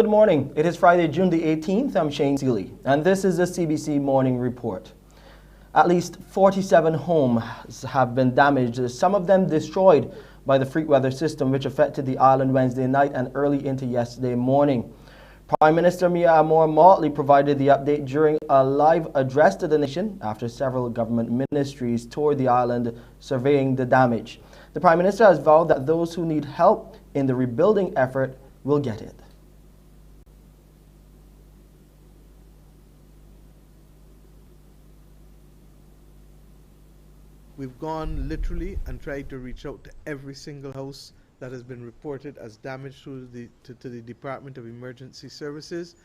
good morning. It is Friday, June the 18th. I'm Shane Seeley, and this is the CBC Morning Report. At least 47 homes have been damaged, some of them destroyed by the freak weather system which affected the island Wednesday night and early into yesterday morning. Prime Minister Mia Motley provided the update during a live address to the nation after several government ministries toured the island surveying the damage. The Prime Minister has vowed that those who need help in the rebuilding effort will get it. We've gone literally and tried to reach out to every single house that has been reported as damaged to the Department of Emergency Services.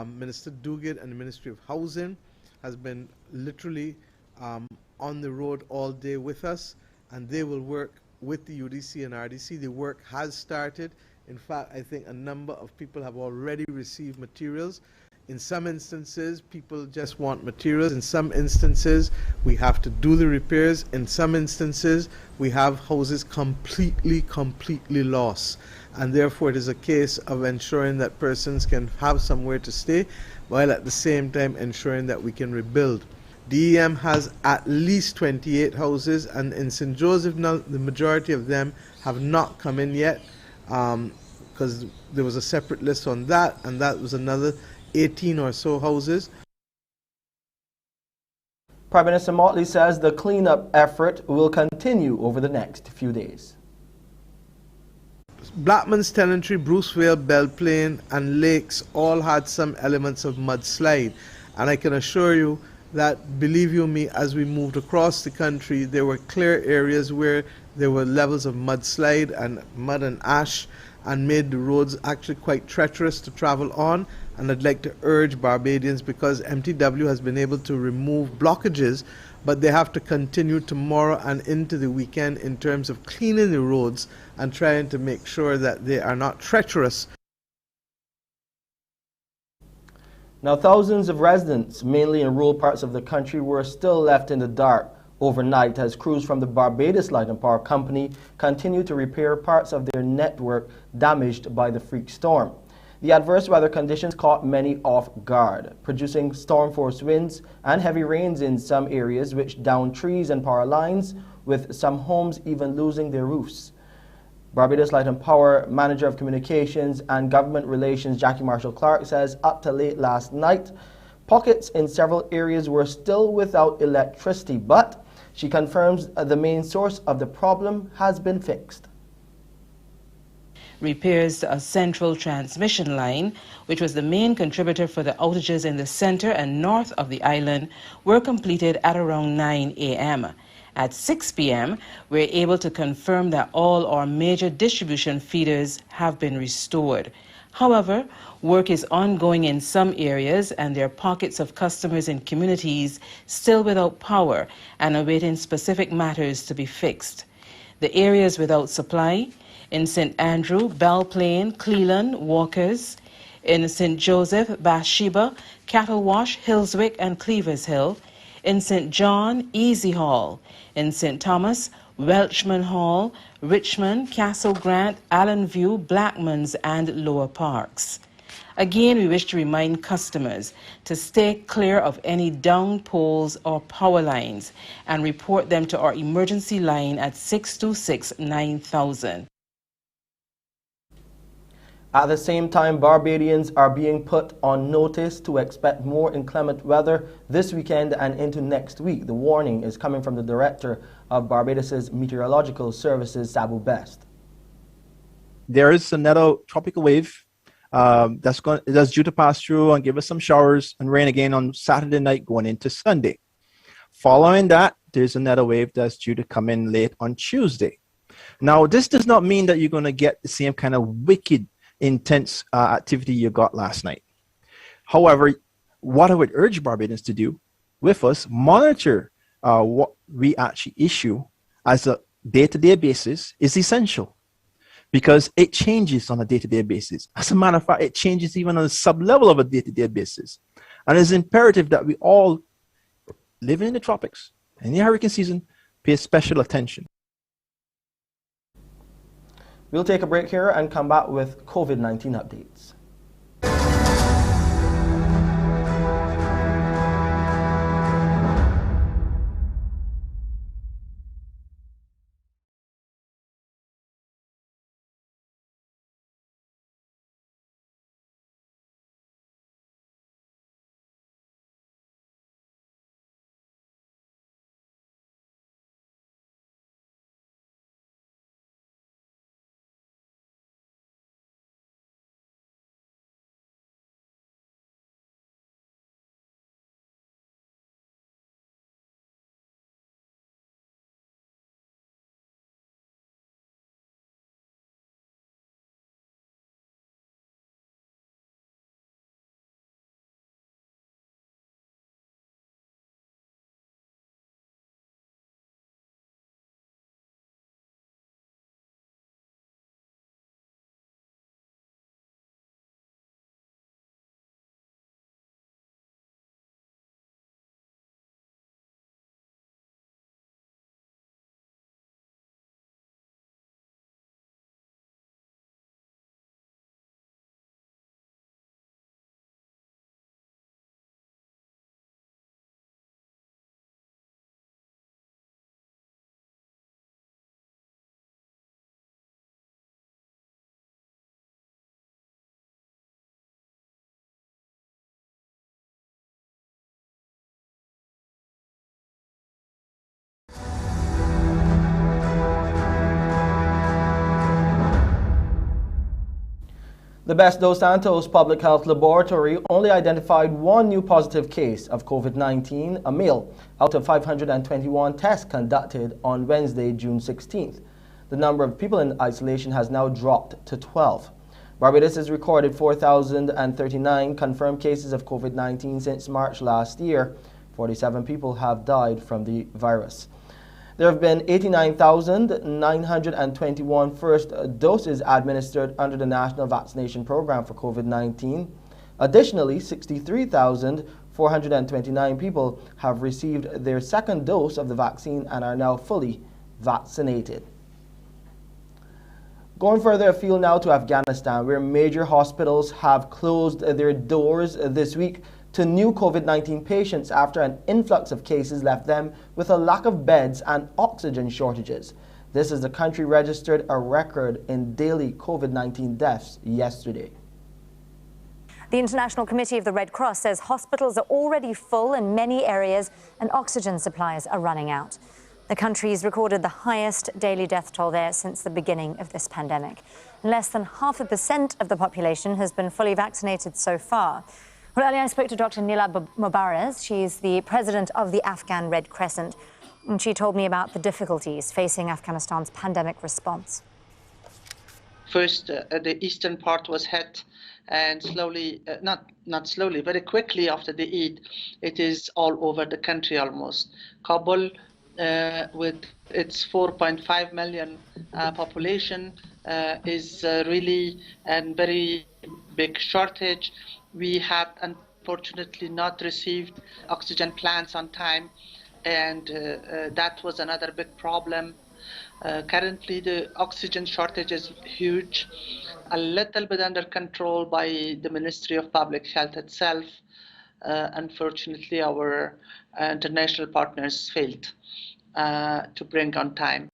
Minister Duguid and the Ministry of Housing has been literally on the road all day with us, and they will work with the UDC and RDC. The work has started. In fact, I think a number of people have already received materials. In some instances, people just want materials. In some instances, we have to do the repairs. In some instances, we have houses completely lost. And therefore, it is a case of ensuring that persons can have somewhere to stay, while at the same time ensuring that we can rebuild. DEM has at least 28 houses, and in St. Joseph now, the majority of them have not come in yet, because there was a separate list on that, and that was another 18 or so houses. Prime Minister Motley says the cleanup effort will continue over the next few days. Blackman's Tenantry, Bruce Vale, Belle Plaine and Lakes all had some elements of mudslide, and I can assure you that, believe you me, as we moved across the country, there were clear areas where there were levels of mudslide and mud and ash, and made the roads actually quite treacherous to travel on. And I'd like to urge Barbadians, because MTW has been able to remove blockages, but they have to continue tomorrow and into the weekend in terms of cleaning the roads and trying to make sure that they are not treacherous. Now, thousands of residents, mainly in rural parts of the country, were still left in the dark overnight as crews from the Barbados Light and Power Company continue to repair parts of their network damaged by the freak storm. The adverse weather conditions caught many off guard, producing storm-force winds and heavy rains in some areas which downed trees and power lines, with some homes even losing their roofs. Barbados Light and Power Manager of Communications and Government Relations Jackie Marshall Clark says up to late last night, pockets in several areas were still without electricity, but she confirms the main source of the problem has been fixed. Repairs to a central transmission line, which was the main contributor for the outages in the center and north of the island, were completed at around 9 a.m. At 6 p.m., we're able to confirm that all our major distribution feeders have been restored. However, work is ongoing in some areas, and there are pockets of customers in communities still without power and awaiting specific matters to be fixed. The areas without supply: in St. Andrew, Belle Plaine, Cleland, Walkers; in St. Joseph, Bathsheba, Cattle Wash, Hillswick and Cleavers Hill; in St. John, Easy Hall; in St. Thomas, Welchman Hall, Richmond, Castle Grant, Allen View, Blackmans and Lower Parks. Again, we wish to remind customers to stay clear of any downed poles or power lines and report them to our emergency line at 626-9000. At the same time, Barbadians are being put on notice to expect more inclement weather this weekend and into next week. The warning is coming from the Director of Barbados' Meteorological Services, Sabu Best. There is another tropical wave that's due to pass through and give us some showers and rain again on Saturday night going into Sunday. Following that, there's another wave that's due to come in late on Tuesday. Now, this does not mean that you're going to get the same kind of wicked intense activity you got last night. However, what I would urge Barbadians to do with us, monitor what we actually issue as a day-to-day basis is essential, because it changes on a day-to-day basis. As a matter of fact, it changes even on a sub-level of a day-to-day basis. And it's imperative that we all living in the tropics, in the hurricane season, pay special attention. We'll take a break here and come back with COVID-19 updates. The Best dos Santos Public Health Laboratory only identified one new positive case of COVID-19, a male, out of 521 tests conducted on Wednesday, June 16th. The number of people in isolation has now dropped to 12. Barbados has recorded 4,039 confirmed cases of COVID-19 since March last year. 47 people have died from the virus. There have been 89,921 first doses administered under the National Vaccination Program for COVID-19. Additionally, 63,429 people have received their second dose of the vaccine and are now fully vaccinated. Going further afield now to Afghanistan, where major hospitals have closed their doors this week to new COVID-19 patients after an influx of cases left them with a lack of beds and oxygen shortages. This as the country registered a record in daily COVID-19 deaths yesterday. The International Committee of the Red Cross says hospitals are already full in many areas and oxygen supplies are running out. The country's recorded the highest daily death toll there since the beginning of this pandemic. Less than 0.5% of the population has been fully vaccinated so far. Well, earlier I spoke to Dr. Nila Mubaraz. She's the president of the Afghan Red Crescent, and she told me about the difficulties facing Afghanistan's pandemic response. First, the eastern part was hit, and slowly, not slowly, very quickly after the Eid, it is all over the country almost. Kabul, with its 4.5 million population, is really a very big shortage. We have unfortunately not received oxygen plants on time, and that was another big problem. Currently, the oxygen shortage is huge, a little bit under control by the Ministry of Public Health itself. Unfortunately, our international partners failed to bring on time.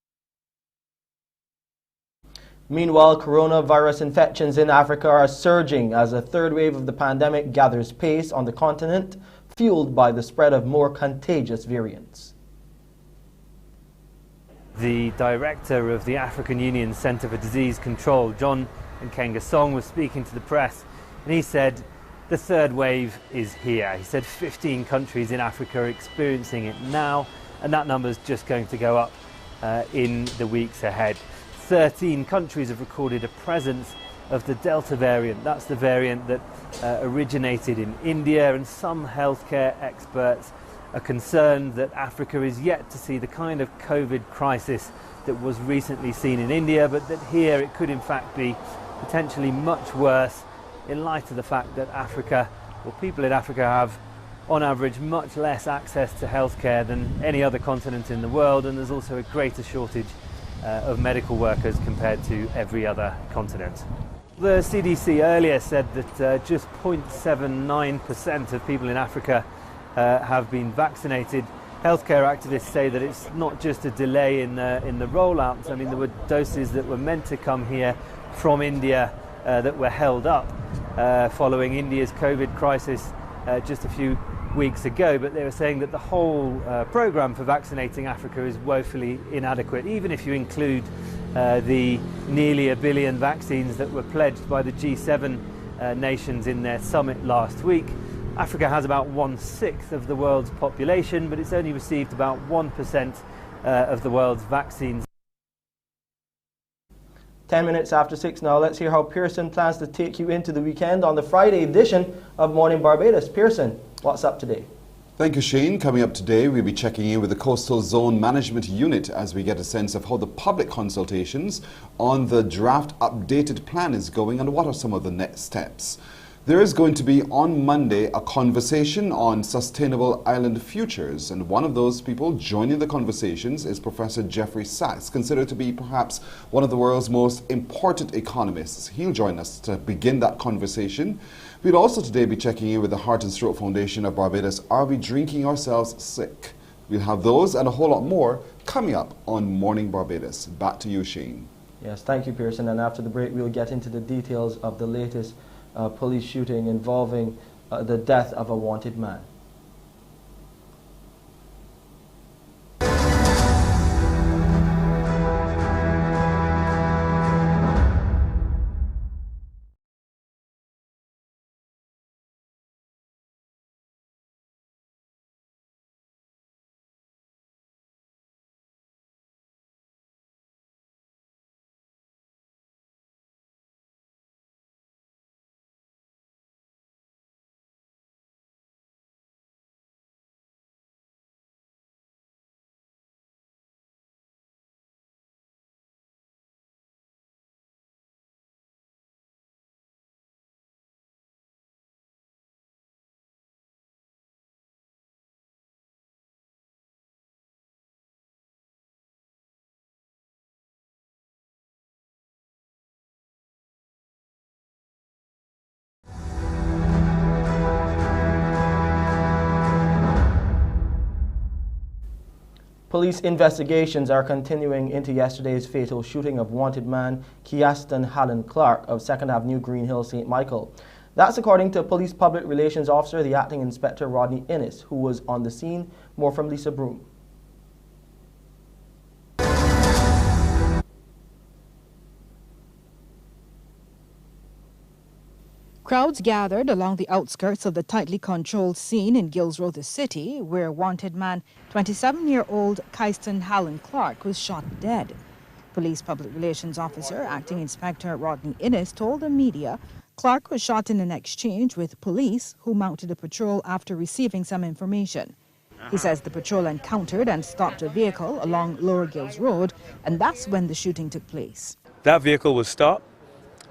Meanwhile, coronavirus infections in Africa are surging as a third wave of the pandemic gathers pace on the continent, fueled by the spread of more contagious variants. The director of the African Union Centre for Disease Control, John Nkengasong, was speaking to the press, and he said the third wave is here. He said 15 countries in Africa are experiencing it now, and that number is just going to go up in the weeks ahead. 13 countries have recorded a presence of the Delta variant. That's the variant that originated in India, and some healthcare experts are concerned that Africa is yet to see the kind of COVID crisis that was recently seen in India, but that here it could in fact be potentially much worse in light of the fact that Africa, or people in Africa, have on average much less access to healthcare than any other continent in the world, and there's also a greater shortage of medical workers compared to every other continent. The CDC earlier said that just 0.79% of people in Africa have been vaccinated. Healthcare activists say that it's not just a delay in the rollout. I mean, there were doses that were meant to come here from India that were held up following India's COVID crisis just a few weeks ago, but they were saying that the whole program for vaccinating Africa is woefully inadequate, even if you include the nearly 1 billion vaccines that were pledged by the G7 nations in their summit last week. Africa has about 1/6 of the world's population, but it's only received about 1% of the world's vaccines. 10 minutes after 6 now, let's hear how Pearson plans to take you into the weekend on the Friday edition of Mornin Barbados. Pearson, what's up today? Thank you, Shane. Coming up today, we'll be checking in with the Coastal Zone Management Unit as we get a sense of how the public consultations on the draft updated plan is going and what are some of the next steps. There is going to be on Monday a conversation on sustainable island futures, and one of those people joining the conversations is Professor Jeffrey Sachs, considered to be perhaps one of the world's most important economists. He'll join us to begin that conversation. We'll also today be checking in with the Heart and Stroke Foundation of Barbados. Are we drinking ourselves sick? We'll have those and a whole lot more coming up on Morning Barbados. Back to you, Shane. Yes, thank you, Pearson. And after the break, we'll get into the details of the latest police shooting involving the death of a wanted man. Police investigations are continuing into yesterday's fatal shooting of wanted man Kiaston Hallen Clark of 2nd Avenue, Green Hill, St. Michael. That's according to Police Public Relations Officer, the Acting Inspector Rodney Innes, who was on the scene. More from Lisa Broom. Crowds gathered along the outskirts of the tightly controlled scene in Gilsrow, the city, where wanted man 27-year-old Kiaston Hallen Clark was shot dead. Police Public Relations Officer, Acting Inspector Rodney Innes, told the media Clark was shot in an exchange with police who mounted a patrol after receiving some information. He says the patrol encountered and stopped a vehicle along Lower Gills Road, and that's when the shooting took place. That vehicle was stopped,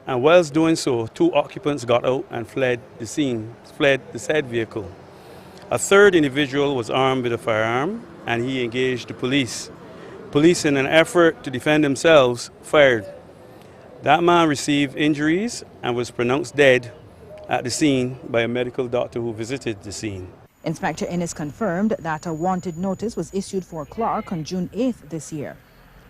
and whilst doing so, 2 occupants got out and fled the scene, fled the said vehicle. A 3rd individual was armed with a firearm, and he engaged the police. Police, in an effort to defend themselves, fired. That man received injuries and was pronounced dead at the scene by a medical doctor who visited the scene. Inspector Innes confirmed that a wanted notice was issued for Clark on June 8th this year.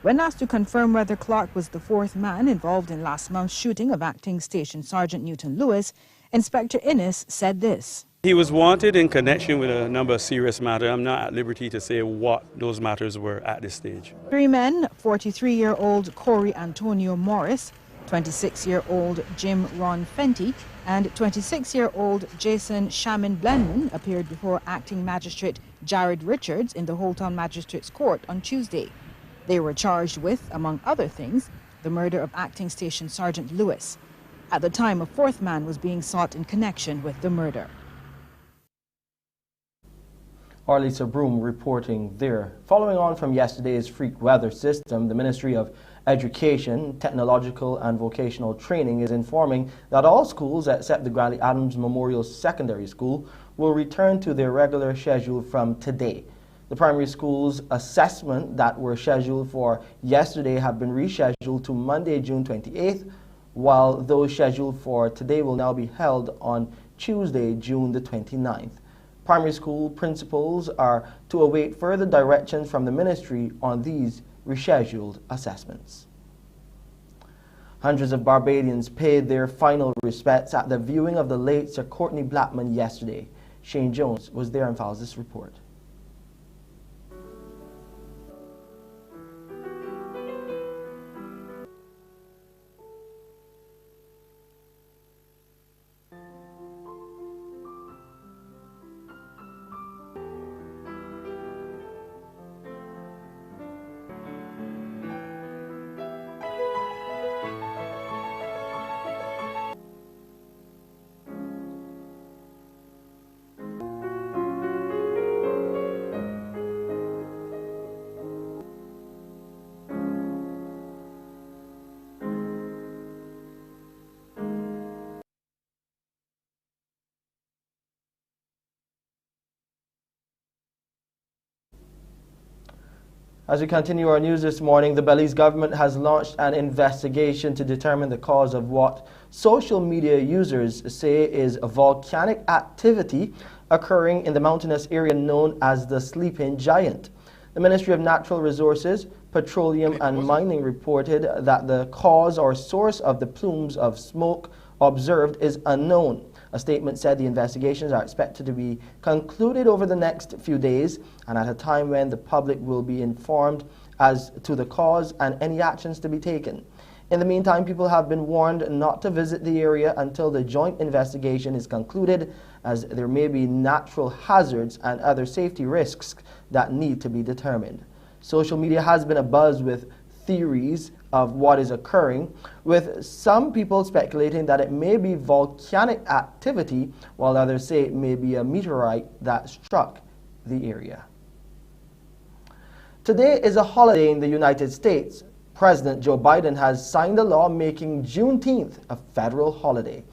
When asked to confirm whether Clark was the 4th man involved in last month's shooting of Acting Station Sergeant Newton Lewis, Inspector Innes said this. He was wanted in connection with a number of serious matters. I'm not at liberty to say what those matters were at this stage. 3 men, 43-year-old Corey Antonio Morris, 26-year-old Jim Ron Fenty, and 26-year-old Jason Shaman Blenman appeared before Acting Magistrate Jared Richards in the Holtown Magistrates Court on Tuesday. They were charged with, among other things, the murder of Acting Station Sergeant Lewis. At the time, a 4th man was being sought in connection with the murder. Lisa Broom reporting there. Following on from yesterday's freak weather system, the Ministry of Education, Technological and Vocational Training is informing that all schools except the Grantley Adams Memorial Secondary School will return to their regular schedule from today. The primary schools' assessment that were scheduled for yesterday have been rescheduled to Monday, June 28th, while those scheduled for today will now be held on Tuesday, June the 29th. Primary school principals are to await further directions from the ministry on these rescheduled assessments. Hundreds of Barbadians paid their final respects at the viewing of the late Sir Courtney Blackman yesterday. Shane Jones was there and files this report. As we continue our news this morning, the Belize government has launched an investigation to determine the cause of what social media users say is a volcanic activity occurring in the mountainous area known as the Sleeping Giant. The Ministry of Natural Resources, Petroleum and Mining reported that the cause or source of the plumes of smoke observed is unknown. A statement said the investigations are expected to be concluded over the next few days and at a time when the public will be informed as to the cause and any actions to be taken. In the meantime, people have been warned not to visit the area until the joint investigation is concluded, as there may be natural hazards and other safety risks that need to be determined. Social media has been abuzz with theories of what is occurring, with some people speculating that it may be volcanic activity, while others say it may be a meteorite that struck the area. Today is a holiday in the United States. President Joe Biden has signed a law making Juneteenth a federal holiday.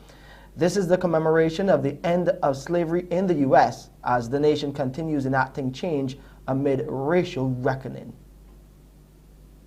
This is the commemoration of the end of slavery in the U.S. as the nation continues enacting change amid racial reckoning.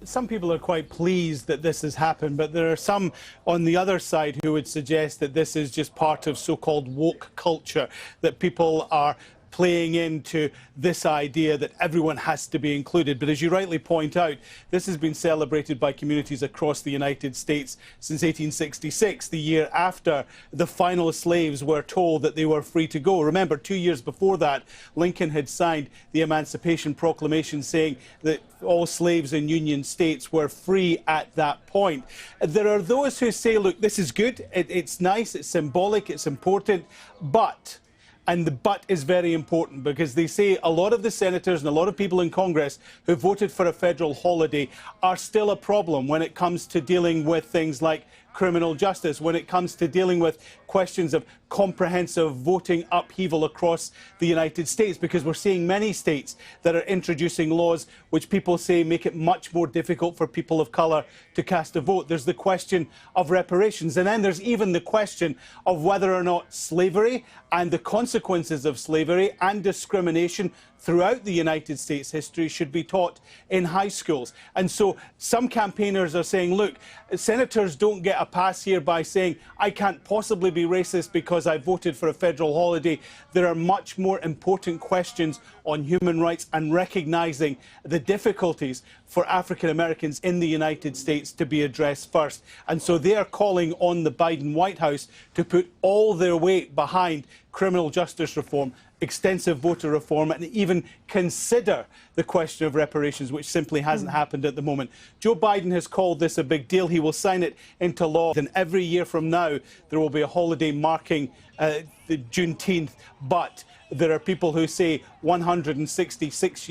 Some people are quite pleased that this has happened, but there are some on the other side who would suggest that this is just part of so-called woke culture, that people are playing into this idea that everyone has to be included. But as you rightly point out, this has been celebrated by communities across the United States since 1866, the year after the final slaves were told that they were free to go. Remember, 2 years before that, Lincoln had signed the Emancipation Proclamation saying that all slaves in Union states were free at that point. There are those who say, look, this is good, it's nice, it's symbolic, it's important, but... And the but is very important, because they say a lot of the senators and a lot of people in Congress who voted for a federal holiday are still a problem when it comes to dealing with things like criminal justice, when it comes to dealing with questions of comprehensive voting upheaval across the United States, because we're seeing many states that are introducing laws which people say make it much more difficult for people of colour to cast a vote. There's the question of reparations, and then there's even the question of whether or not slavery and the consequences of slavery and discrimination throughout the United States history should be taught in high schools. And so some campaigners are saying, look, senators don't get a pass here by saying, I can't possibly be racist because I voted for a federal holiday. There are much more important questions on human rights and recognising the difficulties for African Americans in the United States to be addressed first. And so they are calling on the Biden White House to put all their weight behind criminal justice reform, extensive voter reform, and even consider the question of reparations, which simply hasn't happened at the moment. Joe Biden has called this a big deal. He will sign it into law. And every year from now, there will be a holiday marking the Juneteenth. But there are people who say 156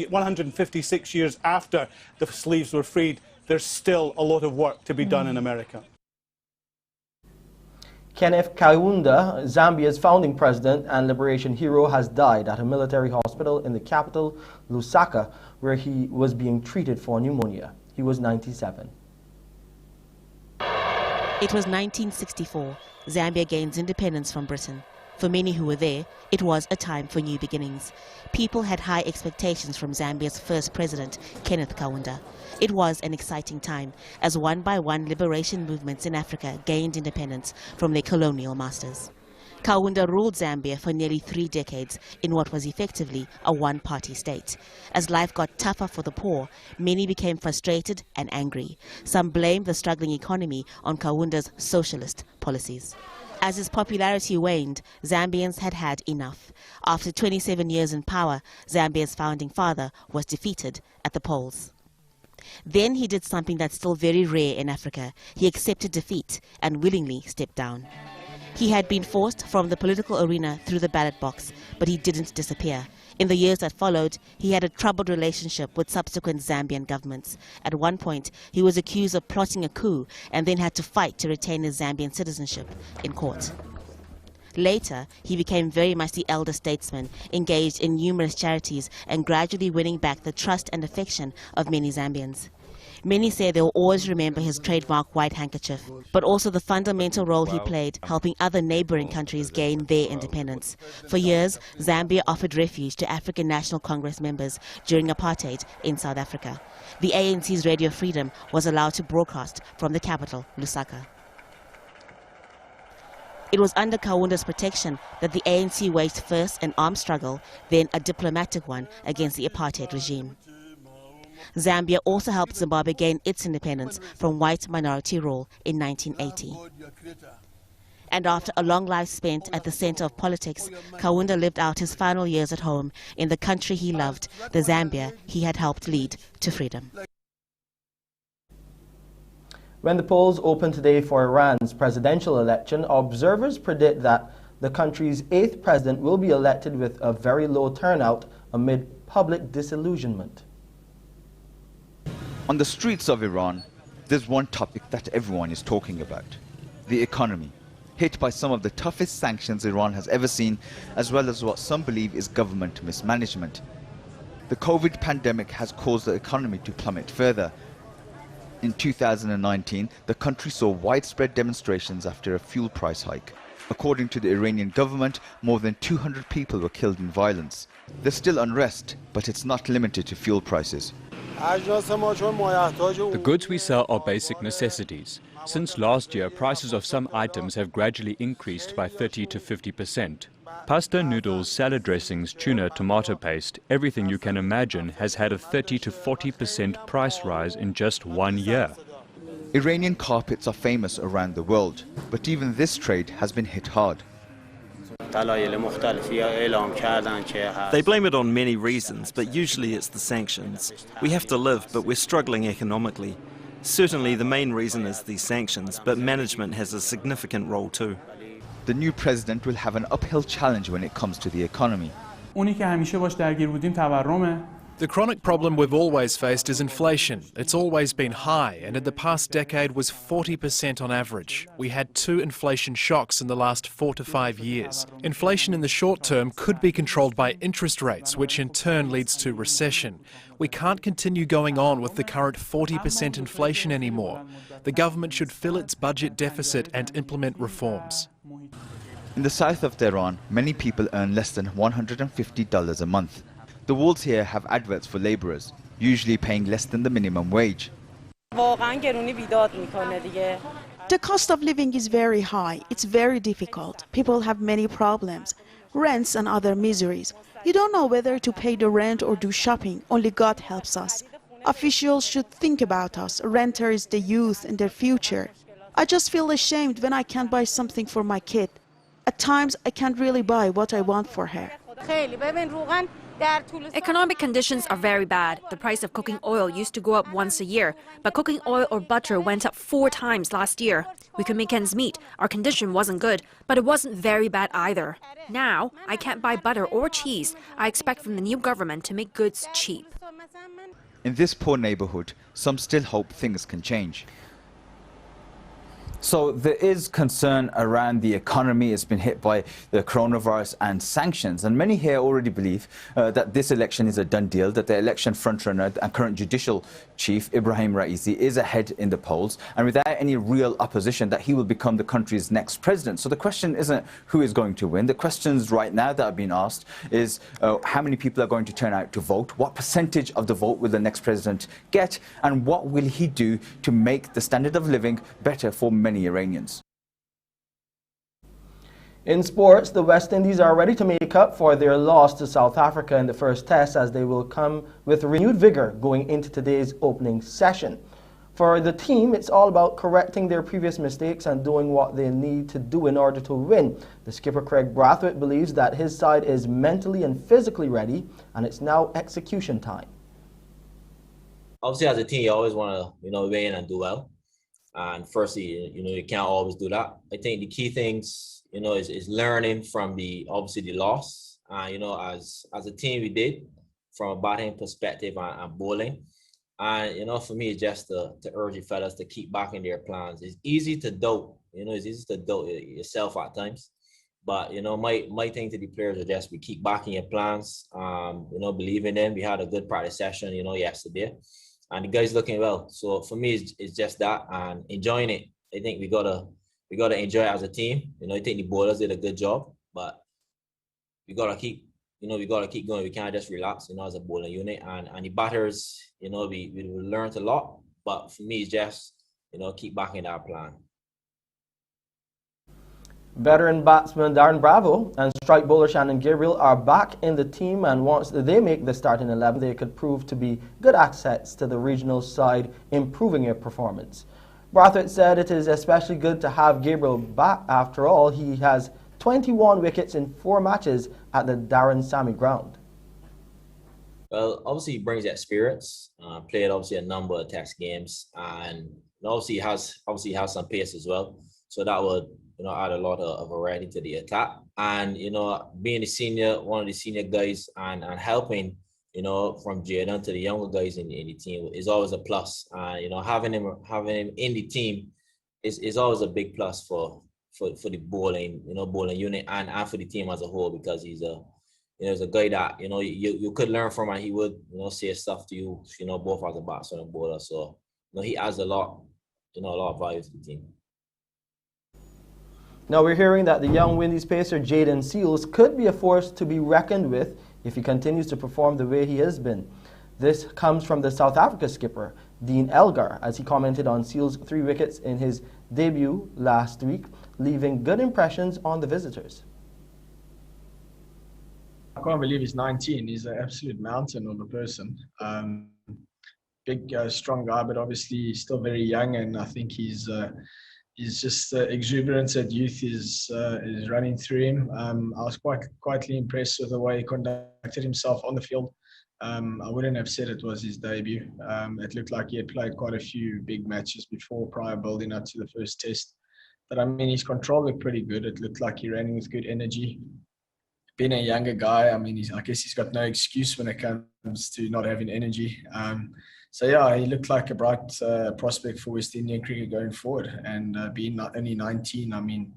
years after the slaves were freed, there's still a lot of work to be done in America. Kenneth Kaunda, Zambia's founding president and liberation hero, has died at a military hospital in the capital, Lusaka, where he was being treated for pneumonia. He was 97. It was 1964. Zambia gains independence from Britain. For many who were there, it was a time for new beginnings. People had high expectations from Zambia's first president, Kenneth Kaunda. It was an exciting time, as one by one liberation movements in Africa gained independence from their colonial masters. Kaunda ruled Zambia for nearly 3 decades in what was effectively a one-party state. As life got tougher for the poor, many became frustrated and angry. Some blamed the struggling economy on Kaunda's socialist policies. As his popularity waned, Zambians had had enough. After 27 years in power, Zambia's founding father was defeated at the polls. Then he did something that's still very rare in Africa. He accepted defeat and willingly stepped down. He had been forced from the political arena through the ballot box, but he didn't disappear. In the years that followed, he had a troubled relationship with subsequent Zambian governments. At one point, he was accused of plotting a coup and then had to fight to retain his Zambian citizenship in court. Later, he became very much the elder statesman, engaged in numerous charities and gradually winning back the trust and affection of many Zambians. Many say they will always remember his trademark white handkerchief, but also the fundamental role he played helping other neighboring countries gain their independence. For years, Zambia offered refuge to African National Congress members during apartheid in South Africa. The ANC's Radio Freedom was allowed to broadcast from the capital, Lusaka. It was under Kaunda's protection that the ANC waged first an armed struggle, then a diplomatic one against the apartheid regime. Zambia also helped Zimbabwe gain its independence from white minority rule in 1980. And after a long life spent at the center of politics, Kaunda lived out his final years at home in the country he loved, the Zambia he had helped lead to freedom. When the polls open today for Iran's presidential election, observers predict that the country's 8th president will be elected with a very low turnout amid public disillusionment. On the streets of Iran, there's one topic that everyone is talking about: the economy, hit by some of the toughest sanctions Iran has ever seen, as well as what some believe is government mismanagement. The COVID pandemic has caused the economy to plummet further. In 2019, the country saw widespread demonstrations after a fuel price hike. According to the Iranian government, more than 200 people were killed in violence. There's still unrest, but it's not limited to fuel prices. The goods we sell are basic necessities. Since last year, prices of some items have gradually increased by 30 to 50%. Pasta, noodles, salad dressings, tuna, tomato paste, everything you can imagine has had a 30 to 40% price rise in just 1 year. Iranian carpets are famous around the world, but even this trade has been hit hard. They blame it on many reasons, but usually it's the sanctions. We have to live, but we're struggling economically. Certainly the main reason is these sanctions, but management has a significant role too. The new president will have an uphill challenge when it comes to the economy. The chronic problem we've always faced is inflation. It's always been high, and in the past decade was 40% on average. We had 2 inflation shocks in the last 4 to 5 years. Inflation in the short term could be controlled by interest rates, which in turn leads to recession. We can't continue going on with the current 40% inflation anymore. The government should fill its budget deficit and implement reforms. In the south of Tehran, many people earn less than $150 a month. The walls here have adverts for labourers, usually paying less than the minimum wage. The cost of living is very high. It's very difficult. People have many problems, rents and other miseries. You don't know whether to pay the rent or do shopping. Only God helps us. Officials should think about us, renters, the youth and their future. I just feel ashamed when I can't buy something for my kid. At times, I can't really buy what I want for her. Economic conditions are very bad. The price of cooking oil used to go up once a year, but cooking oil or butter went up 4 times last year. We could make ends meet. Our condition wasn't good, but it wasn't very bad either. Now, I can't buy butter or cheese. I expect from the new government to make goods cheap. In this poor neighbourhood, some still hope things can change. So there is concern around the economy. It's been hit by the coronavirus and sanctions. And many here already believe that this election is a done deal, that the election frontrunner and current judicial chief, Ibrahim Raisi, is ahead in the polls. And without any real opposition, that he will become the country's next president. So the question isn't who is going to win. The questions right now that are being asked is how many people are going to turn out to vote? What percentage of the vote will the next president get? And what will he do to make the standard of living better for many Iranians? In sports, the West Indies are ready to make up for their loss to South Africa in the first test, as they will come with renewed vigor going into today's opening session. For the team, it's all about correcting their previous mistakes and doing what they need to do in order to win. The skipper Craig Brathwaite believes that his side is mentally and physically ready, and it's now execution time. Obviously, as a team, you always want to, win and do well. And firstly, you can't always do that. I think the key things, is learning from the loss. As a team, we did from a batting perspective and bowling. And, for me, it's just to urge the fellas to keep backing their plans. It's easy to doubt, it's easy to doubt yourself at times. But, my thing to the players is just we keep backing your plans, believe in them. We had a good practice session, yesterday. And the guys looking well. So for me, it's just that and enjoying it. I think we gotta enjoy it as a team. I think the bowlers did a good job, but we gotta keep going. We can't just relax, as a bowling unit. And the batters, we learned a lot. But for me, it's just, keep backing our plan. Veteran batsman Darren Bravo and strike bowler Shannon Gabriel are back in the team, and once they make the starting 11, they could prove to be good assets to the regional side, improving their performance. Brathwaite said it is especially good to have Gabriel back. After all, he has 21 wickets in 4 matches at the Darren Sammy ground. Well, obviously he brings that spirits. Played obviously a number of test games, and obviously he has some pace as well. So that would add a lot of variety to the attack. And, being one of the senior guys and helping, from Jaden to the younger guys in the team is always a plus. Having him in the team is always a big plus for the bowling unit and for the team as a whole, because he's a guy that, you could learn from, and he would, say stuff to you, both as a batsman and bowler. So, he adds a lot of value to the team. Now we're hearing that the young Windies pacer Jaden Seals could be a force to be reckoned with if he continues to perform the way he has been. This comes from the South Africa skipper, Dean Elgar, as he commented on Seals' 3 wickets in his debut last week, leaving good impressions on the visitors. can't believe he's 19. He's an absolute mountain of a person. Big, strong guy, but obviously he's still very young, and I think he's just exuberance at youth is running through him. I was quietly impressed with the way he conducted himself on the field. I wouldn't have said it was his debut. It looked like he had played quite a few big matches before, prior building up to the first test. But I mean, his control looked pretty good. It looked like he ran with good energy. Being a younger guy, I mean, I guess he's got no excuse when it comes to not having energy. So yeah, he looked like a bright prospect for West Indian cricket going forward. And being only 19, I mean,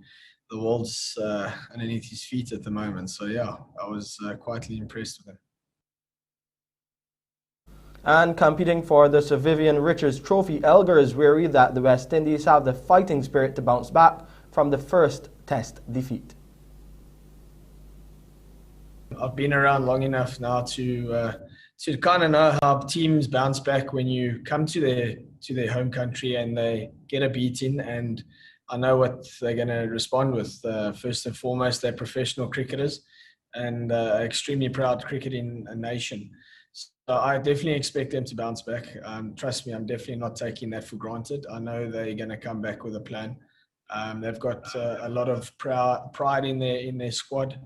the world's underneath his feet at the moment. So yeah, I was quietly impressed with him. And competing for the Sir Vivian Richards Trophy, Elgar is weary that the West Indies have the fighting spirit to bounce back from the first Test defeat. I've been around long enough now to kind of know how teams bounce back when you come to their home country and they get a beating, and I know what they're going to respond with. First and foremost, they're professional cricketers and extremely proud cricketing nation. So I definitely expect them to bounce back. Trust me, I'm definitely not taking that for granted. I know they're going to come back with a plan. They've got a lot of pride in their squad.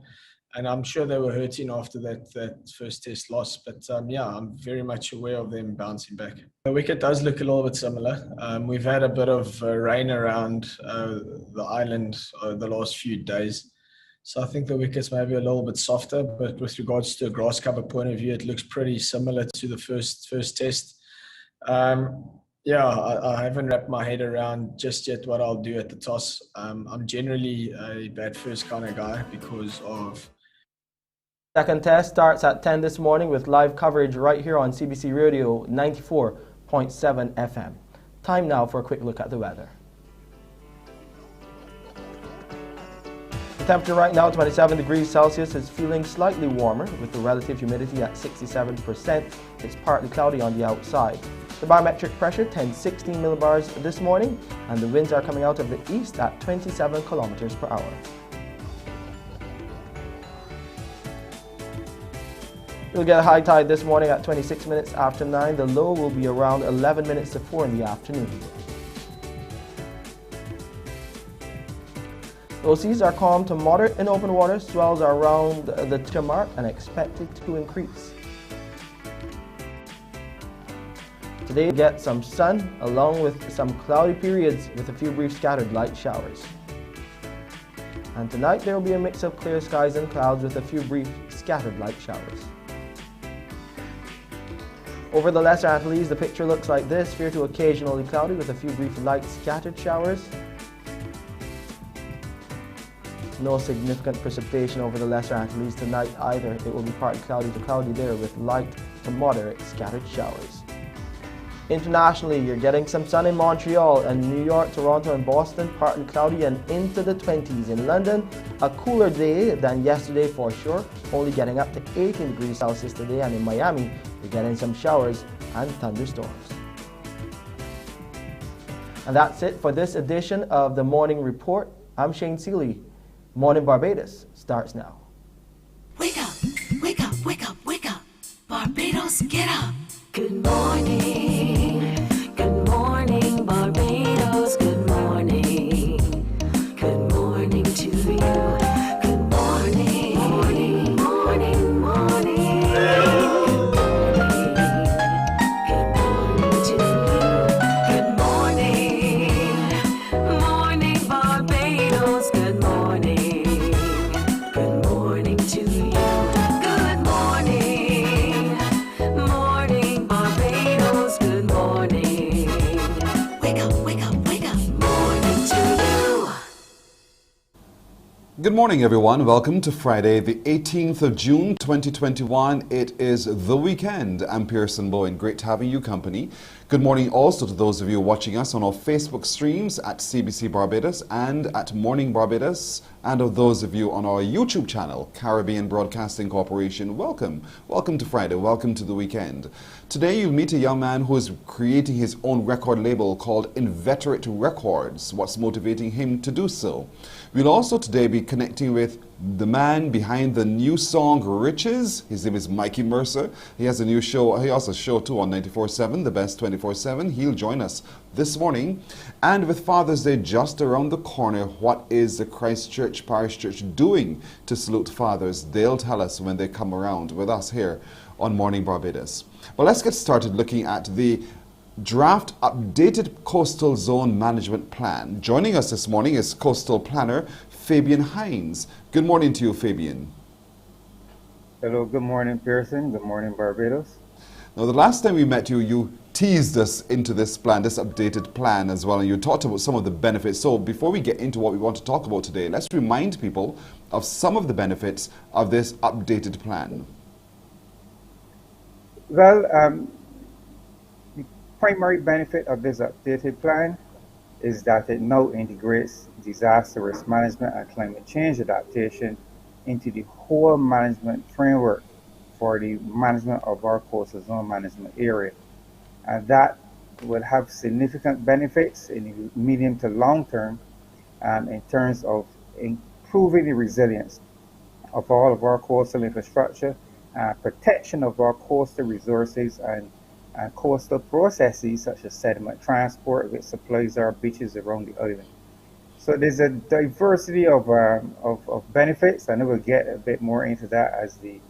And I'm sure they were hurting after that first test loss. But yeah, I'm very much aware of them bouncing back. The wicket does look a little bit similar. We've had a bit of rain around the island the last few days. So I think the wickets may be a little bit softer. But with regards to a grass cover point of view, it looks pretty similar to the first test. Yeah, I haven't wrapped my head around just yet what I'll do at the toss. I'm generally a bat first kind of guy because of... Second test starts at 10 this morning with live coverage right here on CBC Radio 94.7 FM. Time now for a quick look at the weather. The temperature right now, 27 degrees Celsius, is feeling slightly warmer with the relative humidity at 67%. It's partly cloudy on the outside. The barometric pressure, 1016 millibars this morning, and the winds are coming out of the east at 27 kilometers per hour. We'll get a high tide this morning at 26 minutes after 9. The low will be around 11 minutes to 4 in the afternoon. Low seas are calm to moderate in open water. Swells are around the 2 mark and expected to increase. Today we get some sun along with some cloudy periods with a few brief scattered light showers. And tonight there will be a mix of clear skies and clouds with a few brief scattered light showers. Over the Lesser Antilles, the picture looks like this, fair to occasionally cloudy with a few brief light scattered showers. No significant precipitation over the Lesser Antilles tonight either. It will be partly cloudy to cloudy there with light to moderate scattered showers. Internationally, you're getting some sun in Montreal and New York, Toronto and Boston, partly cloudy and into the 20s. In London, a cooler day than yesterday for sure, only getting up to 18 degrees Celsius today, and in Miami, you're getting some showers and thunderstorms. And that's it for this edition of the Morning Report. I'm Shane Seeley. Mornin Barbados starts now. Wake up, wake up, wake up, wake up. Barbados, get up. Good morning, Barbados, good morning. Good morning to you. Good morning, morning, morning, morning. Good morning to you. Good morning, morning, Barbados, good morning. Good morning to you. Good morning, morning, Barbados, good morning. Wake up, wake up, wake up. Morning to you. Good morning, everyone. Welcome to Friday, the 18th of June, 2021. It is the weekend. I'm Pearson Bowen. Great having you company. Good morning also to those of you watching us on our Facebook streams at CBC Barbados and at Morning Barbados, and of those of you on our YouTube channel, Caribbean Broadcasting Corporation. Welcome. Welcome to Friday. Welcome to the weekend. Today you'll meet a young man who is creating his own record label called Inveterate Records. What's motivating him to do so? We'll also today be connecting with the man behind the new song Riches. His name is Mikey Mercer. He has a new show. He also has a show too on 94.7, The Best 24/7. He'll join us this morning. And with Father's Day just around the corner, what is the Christchurch Parish Church doing to salute fathers? They'll tell us when they come around with us here on Morning Barbados. But let's get started looking at the draft updated coastal zone management plan. Joining us this morning is coastal planner Fabian Hines. Good morning to you, Fabian. Hello, good morning, Pearson. Good morning, Barbados. Now, the last time we met you, you teased us into this plan, this updated plan as well, and you talked about some of the benefits. So before we get into what we want to talk about today, let's remind people of some of the benefits of this updated plan. Well, the primary benefit of this updated plan is that it now integrates disaster risk management and climate change adaptation into the whole management framework for the management of our coastal zone management area. And that will have significant benefits in the medium to long term in terms of improving the resilience of all of our coastal infrastructure, protection of our coastal resources and coastal processes such as sediment transport, which supplies our beaches around the island. So there's a diversity of benefits, and we'll get a bit more into that as the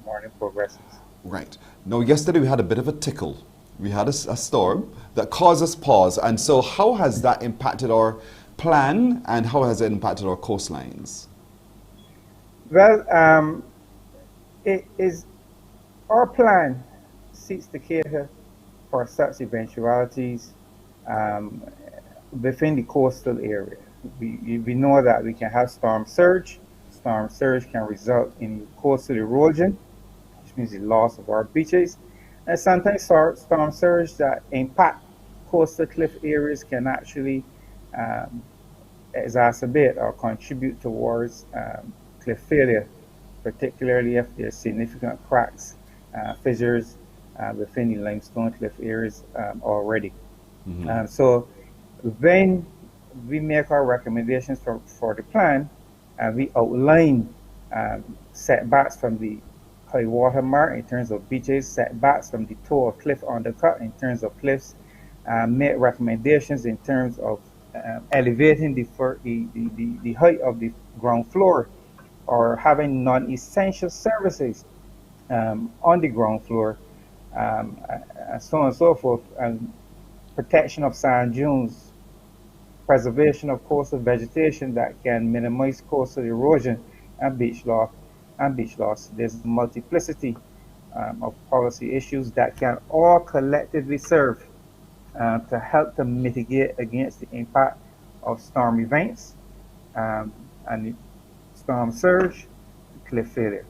morning progresses. Right. Now, yesterday we had a bit of a tickle. We had a storm that caused us pause. And so how has that impacted our plan, and how has it impacted our coastlines? Well, it is our plan seeks to cater for such eventualities within the coastal area. We know that we can have storm surge. Storm surge can result in coastal erosion, which means the loss of our beaches. And sometimes storm surge that impact coastal cliff areas can actually exacerbate or contribute towards cliff failure, particularly if there's significant cracks, fissures within the limestone cliff areas already. Mm-hmm. So when we make our recommendations for the plan, we outline setbacks from the high water mark in terms of beaches, setbacks from the toe of cliff undercut in terms of cliffs, make recommendations in terms of elevating the height of the ground floor, or having non-essential services on the ground floor, and so on and so forth, and protection of sand dunes, preservation of coastal vegetation that can minimize coastal erosion and beach loss. There's a multiplicity of policy issues that can all collectively serve to help to mitigate against the impact of storm events and the storm surge, cliff failure.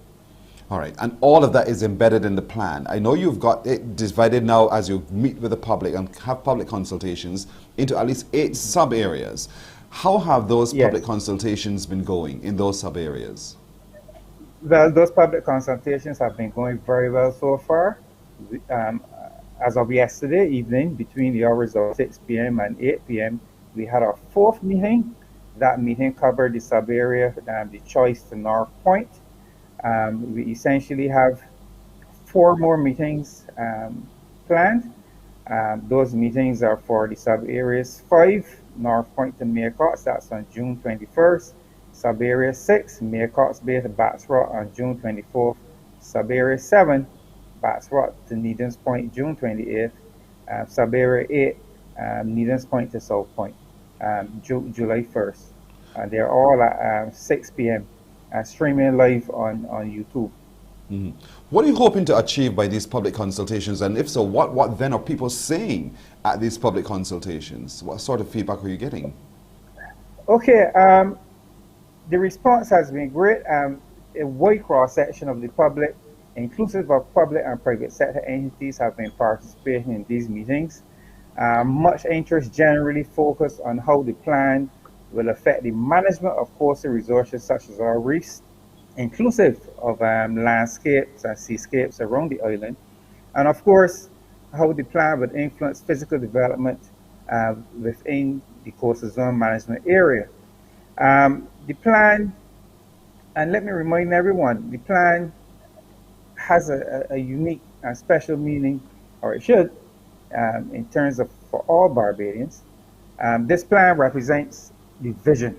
All right, and all of that is embedded in the plan. I know you've got it divided now as you meet with the public and have public consultations into at least 8 sub-areas. How have those public consultations been going in those sub-areas? Well, those public consultations have been going very well so far. As of yesterday evening, between the hours of 6 p.m. and 8 p.m., we had our 4th meeting. That meeting covered the sub-area, the choice to North Point. We essentially have 4 more meetings planned. Those meetings are for the sub-areas 5, North Point to Maycots, that's on June 21st. Sub-area 6, Maycots Bay to Bats Rock on June 24th. Sub-area 7, Bats Rock to Needham's Point, June 28th. Sub-area 8, Needham's Point to South Point, July 1st. They're all at 6 p.m. Streaming live on YouTube. Mm-hmm. What are you hoping to achieve by these public consultations? And if so, what then are people saying at these public consultations? What sort of feedback are you getting? Okay, the response has been great. A wide cross-section of the public, inclusive of public and private sector entities, have been participating in these meetings. Much interest generally focused on how the plan will affect the management of coastal resources such as our reefs, inclusive of landscapes and seascapes around the island, and of course how the plan would influence physical development within the coastal zone management area. The plan And let me remind everyone, the plan has a unique and special meaning, or it should, in terms of for all Barbadians. This plan represents the vision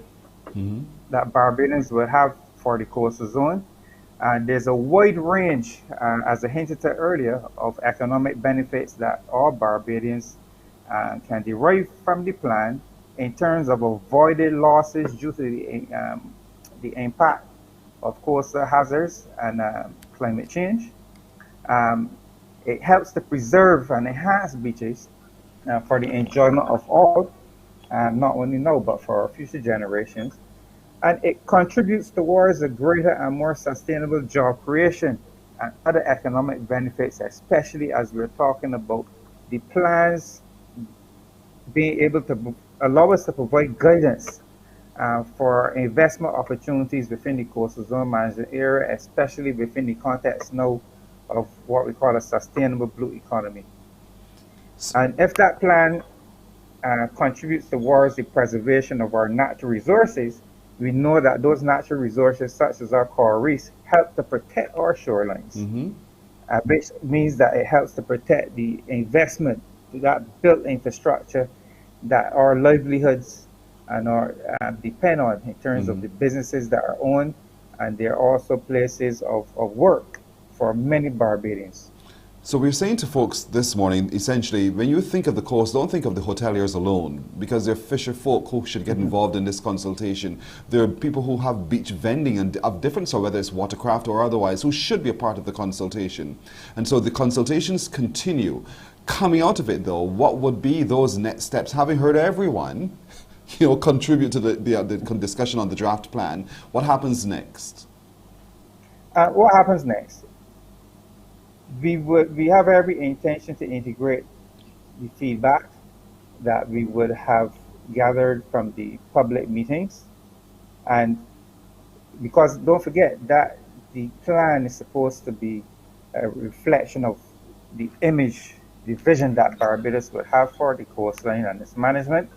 that Barbadians will have for the coastal zone. And there's a wide range, as I hinted at earlier, of economic benefits that all Barbadians can derive from the plan in terms of avoided losses due to the impact of coastal hazards and climate change. It helps to preserve and enhance beaches for the enjoyment of all, not only now, but for our future generations. And it contributes towards a greater and more sustainable job creation and other economic benefits, especially as we're talking about the plans being able to allow us to provide guidance for investment opportunities within the coastal zone management area, especially within the context now of what we call a sustainable blue economy. And if that plan contributes towards the preservation of our natural resources, we know that those natural resources, such as our coral reefs, help to protect our shorelines, which means that it helps to protect the investment, that built infrastructure that our livelihoods and our depend on in terms of the businesses that are owned, and they're also places of work for many Barbadians. So we're saying to folks this morning, essentially, when you think of the coast, don't think of the hoteliers alone, because there are fisher folk who should get involved in this consultation. There are people who have beach vending and of different sort, whether it's watercraft or otherwise, who should be a part of the consultation. And so the consultations continue. Coming out of it, though, what would be those next steps? Having heard everyone, contribute to the discussion on the draft plan, what happens next? What happens next? We have every intention to integrate the feedback that we would have gathered from the public meetings, and because don't forget that the plan is supposed to be a reflection of the image, the vision that Barbados would have for the coastline and its management.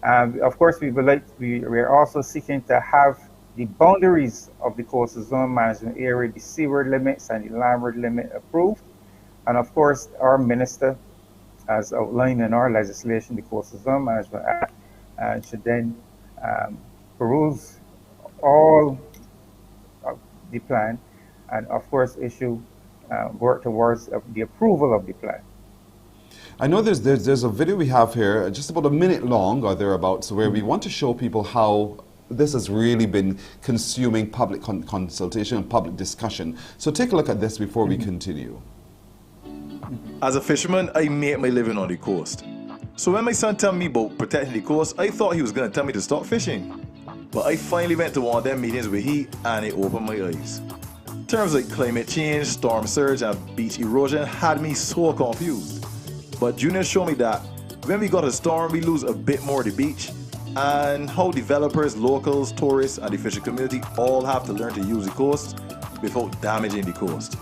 Of course, we're also seeking to have the boundaries of the coastal zone management area, the seaward limits and the landward limit approved. And of course, our minister, as outlined in our legislation, the Coastal Zone Management Act, should then peruse all of the plan and of course work towards the approval of the plan. I know there's a video we have here, just about a minute long or thereabouts, where we want to show people how this has really been consuming public consultation and public discussion. So take a look at this before we continue. As a fisherman, I make my living on the coast. So when my son told me about protecting the coast, I thought he was going to tell me to stop fishing. But I finally went to one of them meetings with he, and it opened my eyes. Terms like climate change, storm surge, and beach erosion had me so confused. But Junior showed me that when we got a storm, we lose a bit more of the beach, and how developers, locals, tourists, and the fishing community all have to learn to use the coast without damaging the coast.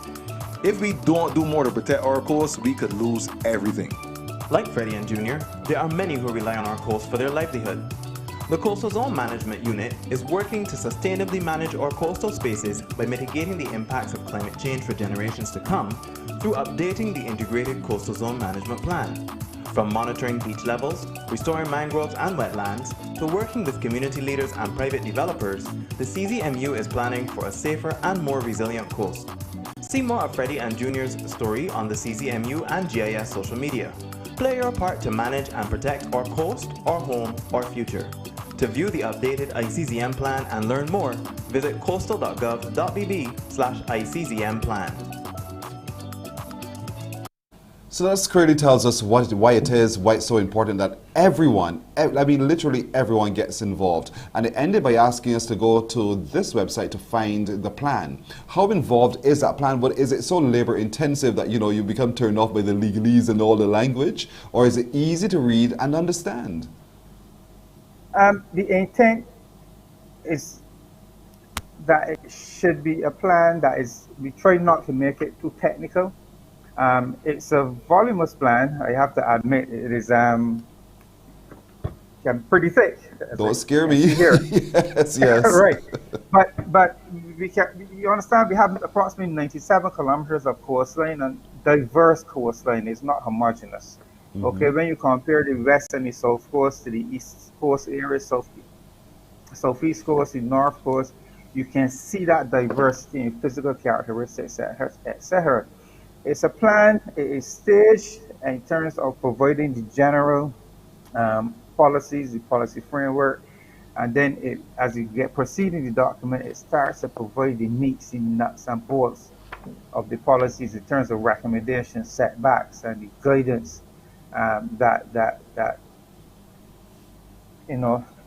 If we don't do more to protect our coast, we could lose everything. Like Freddie and Junior, there are many who rely on our coast for their livelihood. The Coastal Zone Management Unit is working to sustainably manage our coastal spaces by mitigating the impacts of climate change for generations to come through updating the Integrated Coastal Zone Management Plan. From monitoring beach levels, restoring mangroves and wetlands, to working with community leaders and private developers, the CZMU is planning for a safer and more resilient coast. See more of Freddie and Junior's story on the CZMU and GIS social media. Play your part to manage and protect our coast, our home, our future. To view the updated ICZM plan and learn more, visit coastal.gov.bb/ICZM plan. So that clearly tells us why it's so important that everyone, I mean literally everyone gets involved. And it ended by asking us to go to this website to find the plan. How involved is that plan? But is it so labor intensive that you become turned off by the legalese and all the language? Or is it easy to read and understand? The intent is that it should be a plan that we try not to make it too technical. It's a voluminous plan. I have to admit it is can be pretty thick. Don't scare me. Here. Yes, yes. Right. But you understand, we have approximately 97 kilometers of coastline and diverse coastline. It's not homogeneous. Mm-hmm. Okay, when you compare the west and the south coast to the east coast area, southeast coast, the north coast, you can see that diversity in physical characteristics, etc. It's a plan, it is staged in terms of providing the general policies, the policy framework, and then as you proceed in the document, it starts to provide the meats, the nuts and bolts of the policies in terms of recommendations, setbacks, and the guidance that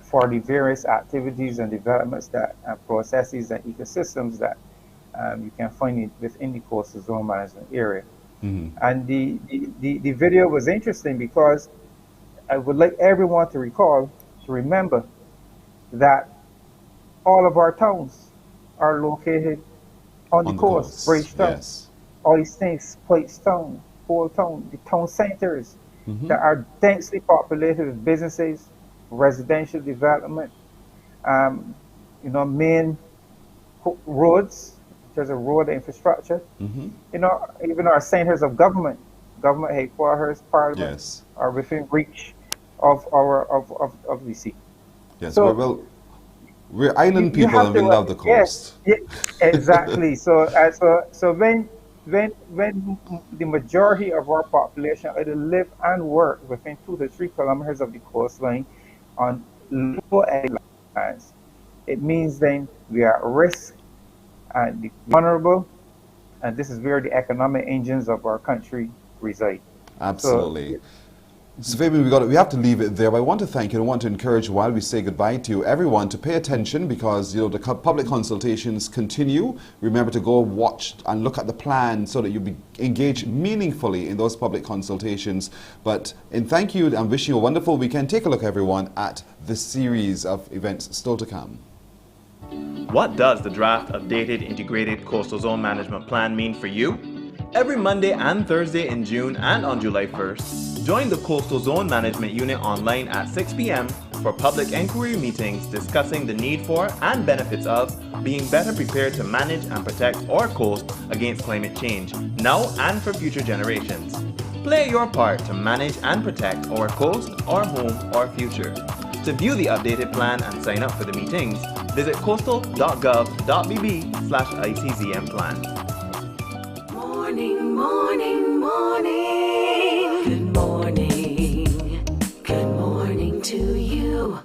for the various activities and developments processes and ecosystems that you can find within the coastal zone management area. Mm-hmm. And the video was interesting because I would like everyone to remember that all of our towns are located on the coast. Bridgetown, yes. Oistins, Platestone, Old Town, the town centers Mm-hmm. that are densely populated with businesses, residential development, main roads, there's a road infrastructure, Mm-hmm. Even our centers of government headquarters, parliament, Yes. are within reach of the sea. Yes, So we're island people and we love the coast. Yes, exactly. So when the majority of our population either live and work within 2 to 3 kilometers of the coastline on low lands, it means then we are at risk and the vulnerable, and this is where the economic engines of our country reside. Absolutely. So Fabian, we have to leave it there, but I want to thank you and I want to encourage, while we say goodbye to you, everyone to pay attention, because the public consultations continue. Remember to go watch and look at the plan so that you'll be engaged meaningfully in those public consultations. But in thank you and wishing you a wonderful weekend, take a look, everyone, at this series of events still to come. What does the draft updated integrated coastal zone management plan mean for you? Every Monday and Thursday in June and on July 1st, join the Coastal Zone Management Unit online at 6 p.m. for public inquiry meetings discussing the need for and benefits of being better prepared to manage and protect our coast against climate change, now and for future generations. Play your part to manage and protect our coast, our home, our future. To view the updated plan and sign up for the meetings, visit coastal.gov.bb/ICZM plan. Morning, morning, morning. Good morning. Good morning to you.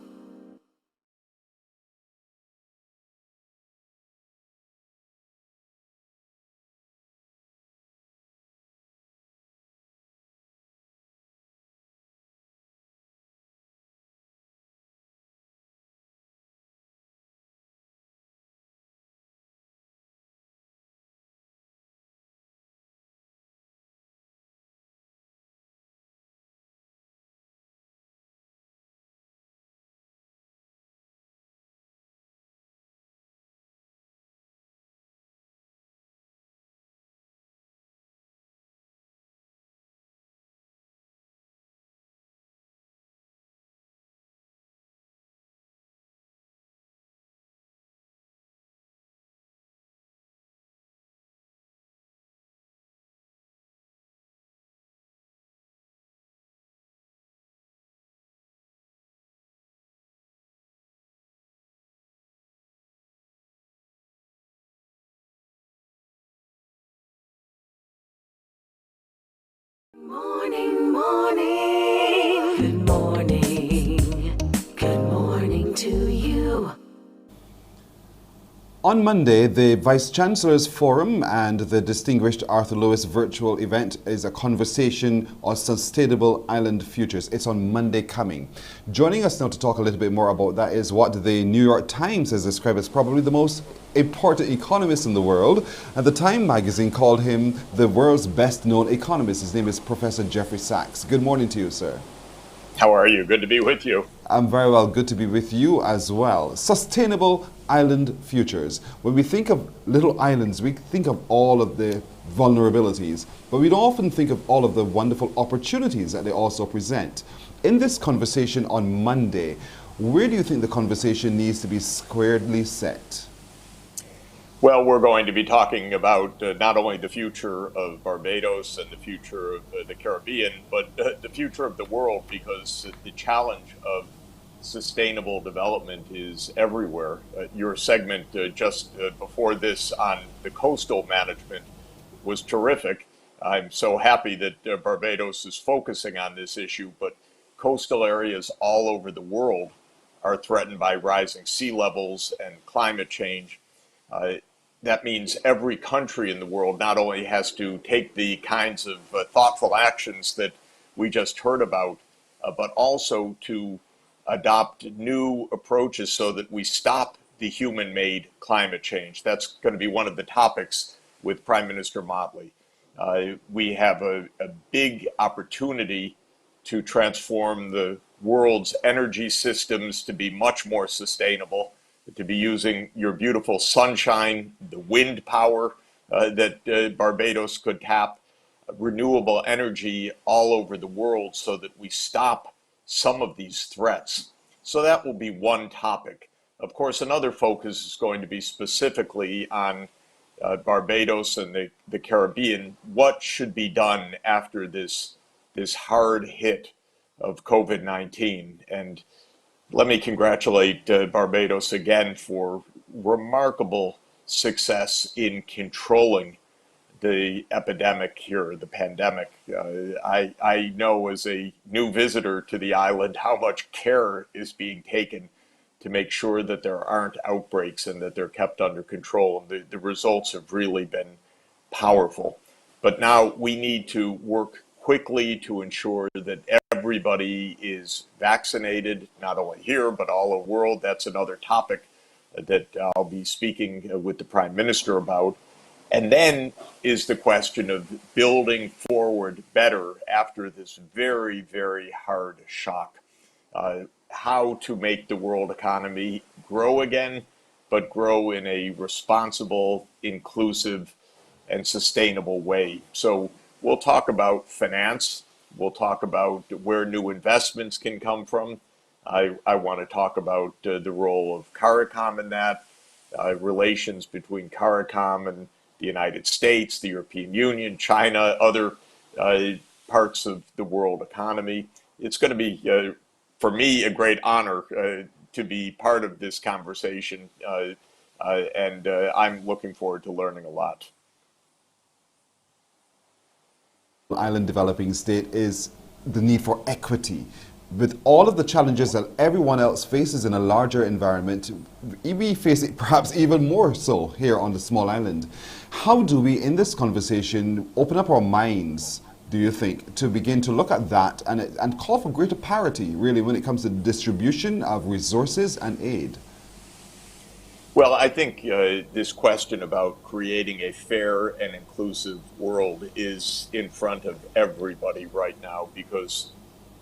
Morning, morning. Good morning. Good morning to you. On Monday, the Vice-Chancellor's Forum and the Distinguished Arthur Lewis virtual event is a conversation on sustainable island futures. It's on Monday coming. Joining us now to talk a little bit more about that is what the New York Times has described as probably the most important economist in the world. And the Time magazine called him the world's best known economist. His name is Professor Jeffrey Sachs. Good morning to you, sir. How are you? Good to be with you. I'm very well. Good to be with you as well. Sustainable island futures. When we think of little islands, we think of all of the vulnerabilities, but we don't often think of all of the wonderful opportunities that they also present. In this conversation on Monday, where do you think the conversation needs to be squarely set? Well, we're going to be talking about not only the future of Barbados and the future of the Caribbean, but the future of the world, because the challenge of sustainable development is everywhere. Your segment just before this on the coastal management was terrific. I'm so happy that Barbados is focusing on this issue, but coastal areas all over the world are threatened by rising sea levels and climate change. That means every country in the world not only has to take the kinds of thoughtful actions that we just heard about, but also to adopt new approaches so that we stop the human-made climate change. That's going to be one of the topics with Prime Minister Motley. We have a big opportunity to transform the world's energy systems to be much more sustainable, to be using your beautiful sunshine, the wind power that Barbados could tap, renewable energy all over the world so that we stop some of these threats. So that will be one topic. Of course, another focus is going to be specifically on Barbados and the Caribbean. What should be done after this hard hit of COVID-19? And let me congratulate Barbados again for remarkable success in controlling the epidemic here, the pandemic. I know as a new visitor to the island how much care is being taken to make sure that there aren't outbreaks and that they're kept under control. And the results have really been powerful. But now we need to work quickly to ensure that everybody is vaccinated, not only here, but all over the world. That's another topic that I'll be speaking with the Prime Minister about. And then is the question of building forward better after this very, very hard shock. How to make the world economy grow again, but grow in a responsible, inclusive, and sustainable way. So we'll talk about finance. We'll talk about where new investments can come from. I want to talk about the role of CARICOM in that, relations between CARICOM and the United States, the European Union, China, other parts of the world economy. It's going to be, for me, a great honor to be part of this conversation, and I'm looking forward to learning a lot. Island developing state is the need for equity. With all of the challenges that everyone else faces in a larger environment, we face it perhaps even more so here on the small island. How do we, in this conversation, open up our minds, do you think, to begin to look at that and call for greater parity, really, when it comes to the distribution of resources and aid? Well, I think this question about creating a fair and inclusive world is in front of everybody right now, because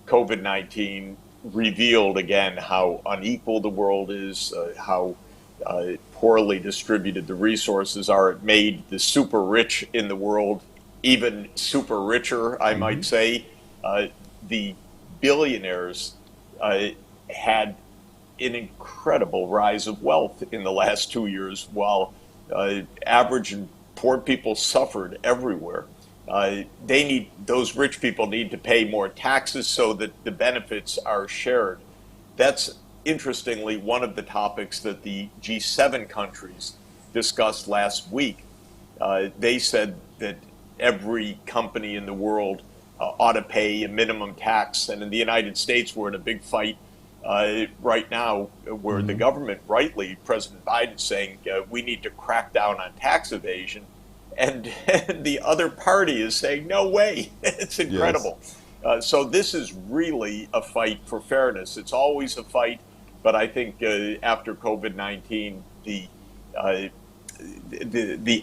COVID-19 revealed again how unequal the world is, how poorly distributed the resources are. It made the super rich in the world even super richer, I might say. The billionaires had an incredible rise of wealth in the last 2 years, while average and poor people suffered everywhere. Those rich people need to pay more taxes so that the benefits are shared. That's interestingly one of the topics that the G7 countries discussed last week. They said that every company in the world ought to pay a minimum tax. And in the United States, we're in a big fight right now where the government, rightly, President Biden saying we need to crack down on tax evasion. And the other party is saying, no way. It's incredible. Yes. So this is really a fight for fairness. It's always a fight, but I think after COVID-19, the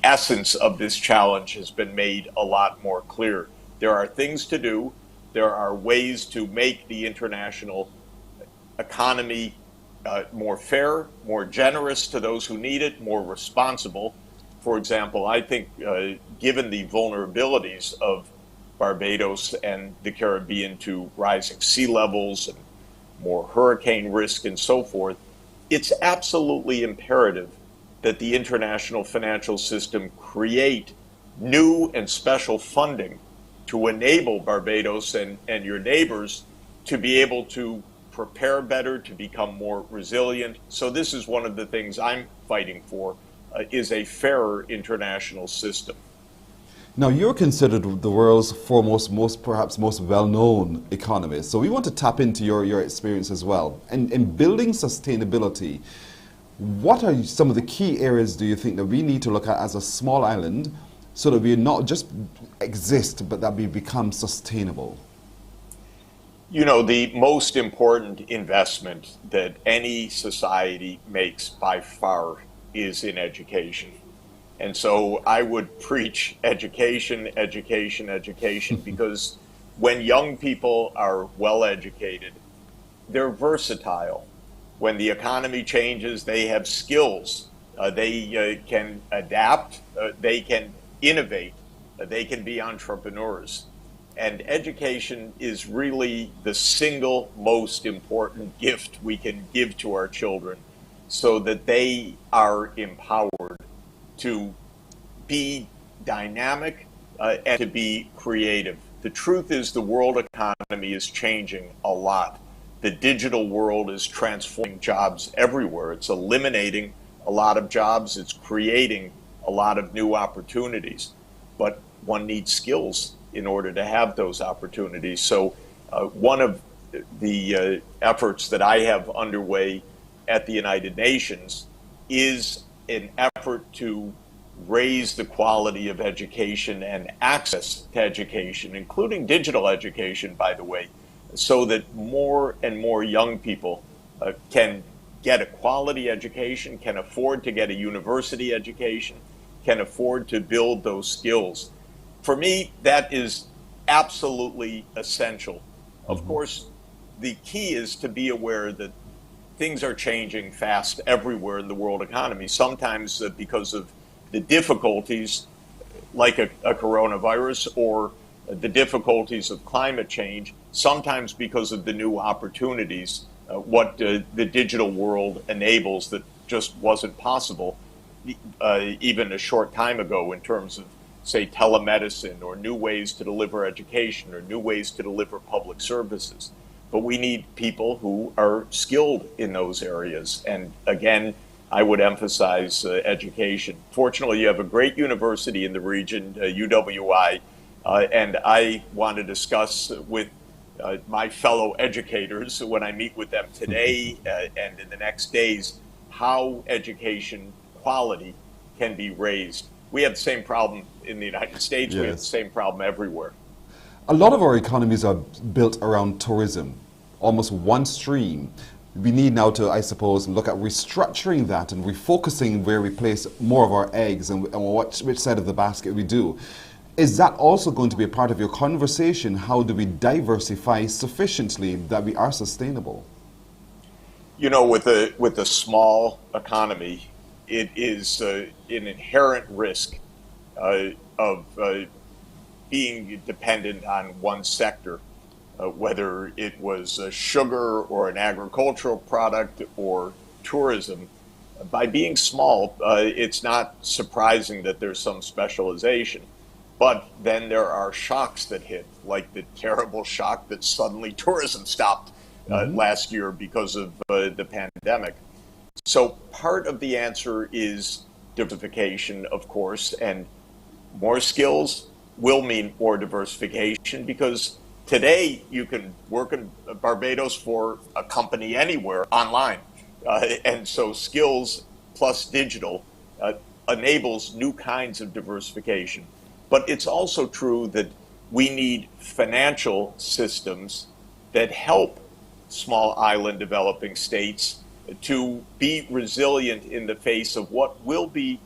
essence of this challenge has been made a lot more clear. There are things to do. There are ways to make the international economy more fair, more generous to those who need it, more responsible. For example, I think given the vulnerabilities of Barbados and the Caribbean to rising sea levels and more hurricane risk and so forth, it's absolutely imperative that the international financial system create new and special funding to enable Barbados and your neighbors to be able to prepare better, to become more resilient. So this is one of the things I'm fighting for, is a fairer international system. Now, you're considered the world's foremost, perhaps most well-known economist. So we want to tap into your experience as well. And in building sustainability, what are some of the key areas do you think that we need to look at as a small island so that we not just exist, but that we become sustainable? You know, the most important investment that any society makes by far is in education. And so I would preach education, education, education, because when young people are well educated, they're versatile. When the economy changes, they have skills. They can adapt, they can innovate, they can be entrepreneurs. And education is really the single most important gift we can give to our children so that they are empowered to be dynamic and to be creative. The truth is the world economy is changing a lot. The digital world is transforming jobs everywhere. It's eliminating a lot of jobs. It's creating a lot of new opportunities. But one needs skills in order to have those opportunities. So one of the efforts that I have underway at the United Nations is an effort to raise the quality of education and access to education, including digital education, by the way, so that more and more young people can get a quality education, can afford to get a university education, can afford to build those skills. For me, that is absolutely essential. Of course, the key is to be aware that things are changing fast everywhere in the world economy, sometimes because of the difficulties like a coronavirus or the difficulties of climate change, sometimes because of the new opportunities, what the digital world enables that just wasn't possible even a short time ago in terms of, say, telemedicine or new ways to deliver education or new ways to deliver public services. But we need people who are skilled in those areas. And again, I would emphasize education. Fortunately, you have a great university in the region, UWI, and I want to discuss with my fellow educators when I meet with them today and in the next days how education quality can be raised. We have the same problem in the United States. Yes. We have the same problem everywhere. A lot of our economies are built around tourism, almost one stream. We need now to, I suppose, look at restructuring that and refocusing where we place more of our eggs and which side of the basket we do. Is that also going to be a part of your conversation? How do we diversify sufficiently that we are sustainable? You know, with a small economy, it is an inherent risk of being dependent on one sector, whether it was sugar or an agricultural product or tourism. By being small, it's not surprising that there's some specialization. But then there are shocks that hit, like the terrible shock that suddenly tourism stopped last year because of the pandemic. So part of the answer is diversification, of course, and more skills will mean more diversification, because today you can work in Barbados for a company anywhere online. And so skills plus digital enables new kinds of diversification. But it's also true that we need financial systems that help small island developing states to be resilient in the face of what will be,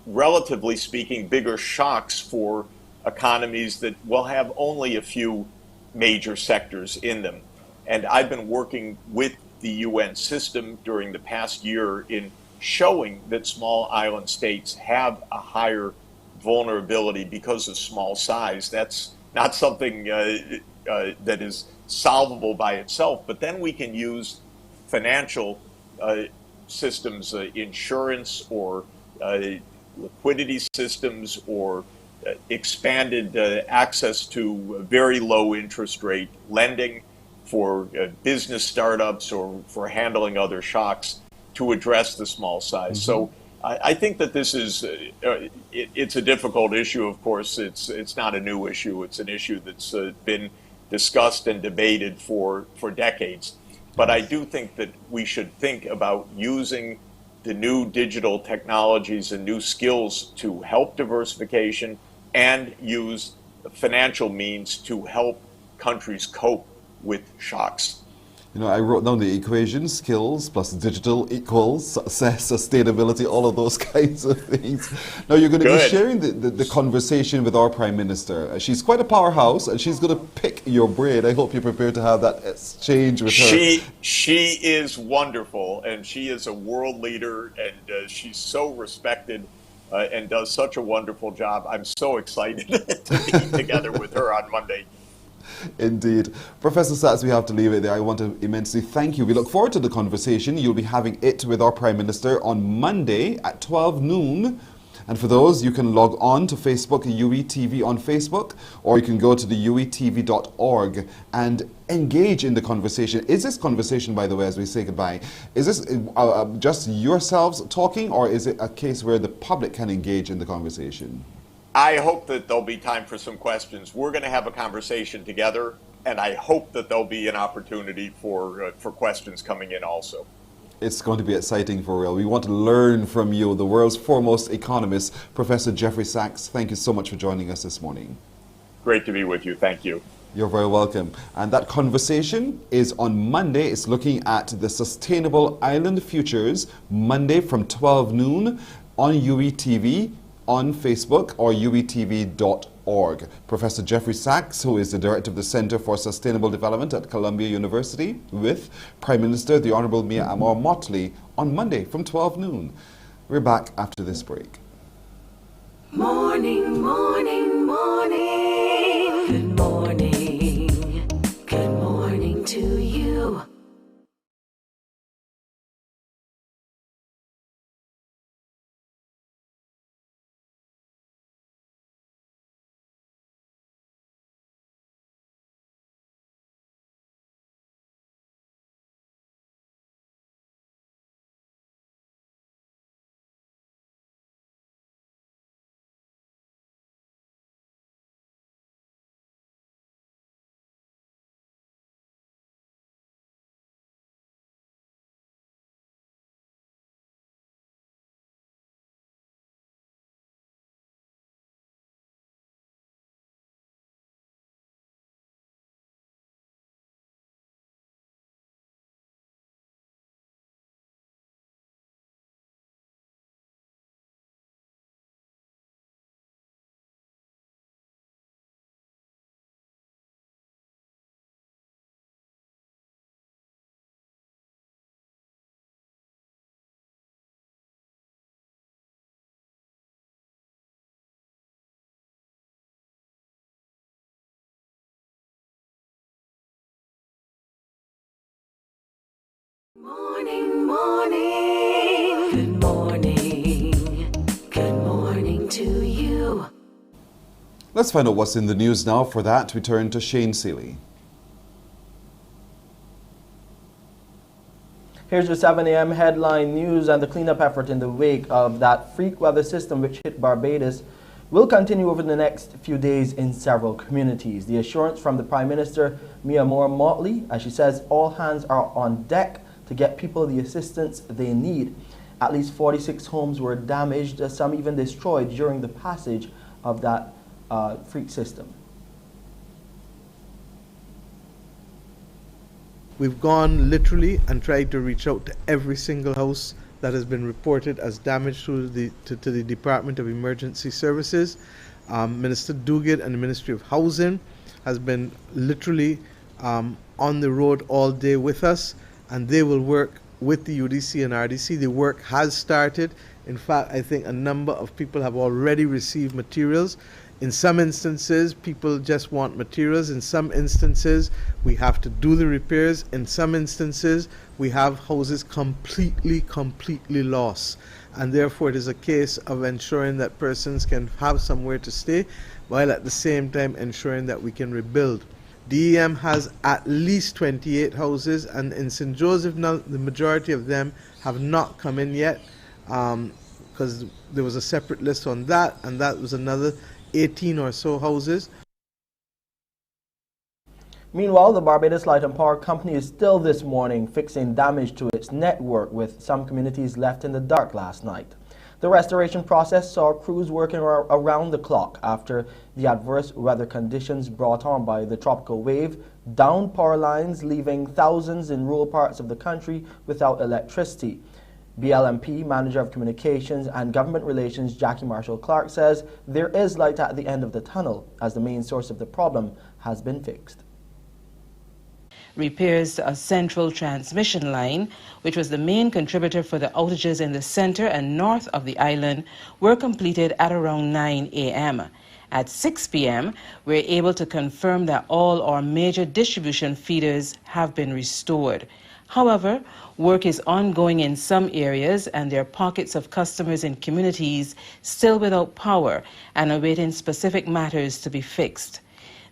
relatively speaking, bigger shocks for economies that will have only a few major sectors in them. And I've been working with the UN system during the past year in showing that small island states have a higher vulnerability because of small size. That's not something that is solvable by itself. But then we can use financial systems, insurance or liquidity systems, or expanded access to very low interest rate lending for business startups or for handling other shocks to address the small size. So I think that this is, it's a difficult issue, of course. It's not a new issue. It's an issue that's been discussed and debated for decades. But I do think that we should think about using the new digital technologies and new skills to help diversification and use financial means to help countries cope with shocks. You know, I wrote down the equation: skills plus digital equals success, sustainability, all of those kinds of things. Now, you're going to be sharing the conversation with our Prime Minister. She's quite a powerhouse, and she's going to pick your brain. I hope you're prepared to have that exchange with her. She is wonderful, and she is a world leader, and she's so respected and does such a wonderful job. I'm so excited to be together with her on Monday. Indeed. Professor Sachs, we have to leave it there. I want to immensely thank you. We look forward to the conversation. You'll be having it with our Prime Minister on Monday at 12 noon. And for those, you can log on to Facebook, UETV on Facebook, or you can go to the uetv.org and engage in the conversation. Is this conversation, by the way, as we say goodbye, is this just yourselves talking, or is it a case where the public can engage in the conversation? I hope that there'll be time for some questions. We're going to have a conversation together, and I hope that there'll be an opportunity for questions coming in also. It's going to be exciting for real. We want to learn from you, the world's foremost economist, Professor Jeffrey Sachs. Thank you so much for joining us this morning. Great to be with you. Thank you. You're very welcome. And that conversation is on Monday. It's looking at the Sustainable Island Futures, Monday from 12 noon on UETV, on Facebook, or uetv.org. Professor Jeffrey Sachs, who is the Director of the Center for Sustainable Development at Columbia University, with Prime Minister the Honorable Mia Amor-Motley on Monday from 12 noon. We're back after this break. Morning, morning, morning. Good morning. Good morning to you. Morning, morning. Good morning. Good morning to you. Let's find out what's in the news now. For that, we turn to Shane Seeley. Here's your 7 a.m. headline news, and the cleanup effort in the wake of that freak weather system which hit Barbados will continue over the next few days in several communities. The assurance from the Prime Minister, Mia Amor-Motley, as she says, all hands are on deck to get people the assistance they need. At least 46 homes were damaged, some even destroyed during the passage of that freak system. We've gone literally and tried to reach out to every single house that has been reported as damaged to the Department of Emergency Services. Minister Duguid and the Ministry of Housing has been literally on the road all day with us, and they will work with the UDC and RDC. The work has started. In fact, I think a number of people have already received materials. In some instances, people just want materials. In some instances, we have to do the repairs. In some instances, we have houses completely lost. And therefore, it is a case of ensuring that persons can have somewhere to stay, while at the same time ensuring that we can rebuild. DEM has at least 28 houses, and in St. Joseph now, the majority of them have not come in yet, because there was a separate list on that, and that was another 18 or so houses. Meanwhile, the Barbados Light and Power Company is still this morning fixing damage to its network, with some communities left in the dark last night. The restoration process saw crews working around the clock after the adverse weather conditions brought on by the tropical wave downed power lines, leaving thousands in rural parts of the country without electricity. BLMP Manager of Communications and Government Relations Jackie Marshall Clark says there is light at the end of the tunnel, as the main source of the problem has been fixed. Repairs to a central transmission line, which was the main contributor for the outages in the center and north of the island, were completed at around 9 a.m. At 6 p.m., we're able to confirm that all our major distribution feeders have been restored. However, work is ongoing in some areas, and there are pockets of customers in communities still without power and awaiting specific matters to be fixed.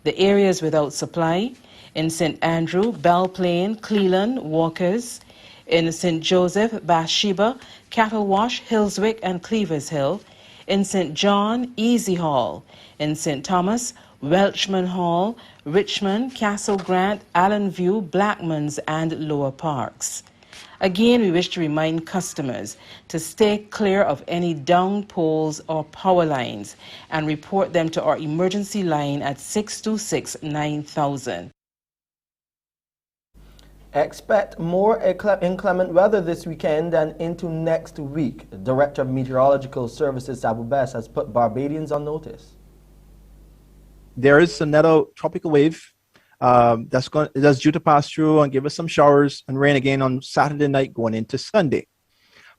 The areas without supply in St. Andrew, Belle Plaine, Cleland, Walkers; in St. Joseph, Bathsheba, Cattle Wash, Hillswick, and Cleavers Hill; in St. John, Easy Hall; in St. Thomas, Welchman Hall, Richmond, Castle Grant, Allen View, Blackmans, and Lower Parks. Again, we wish to remind customers to stay clear of any downed poles or power lines and report them to our emergency line at 626-9000. Expect more inclement weather this weekend and into next week. The Director of Meteorological Services, Abu Bess, has put Barbadians on notice. There is another tropical wave that's due to pass through and give us some showers and rain again on Saturday night going into Sunday.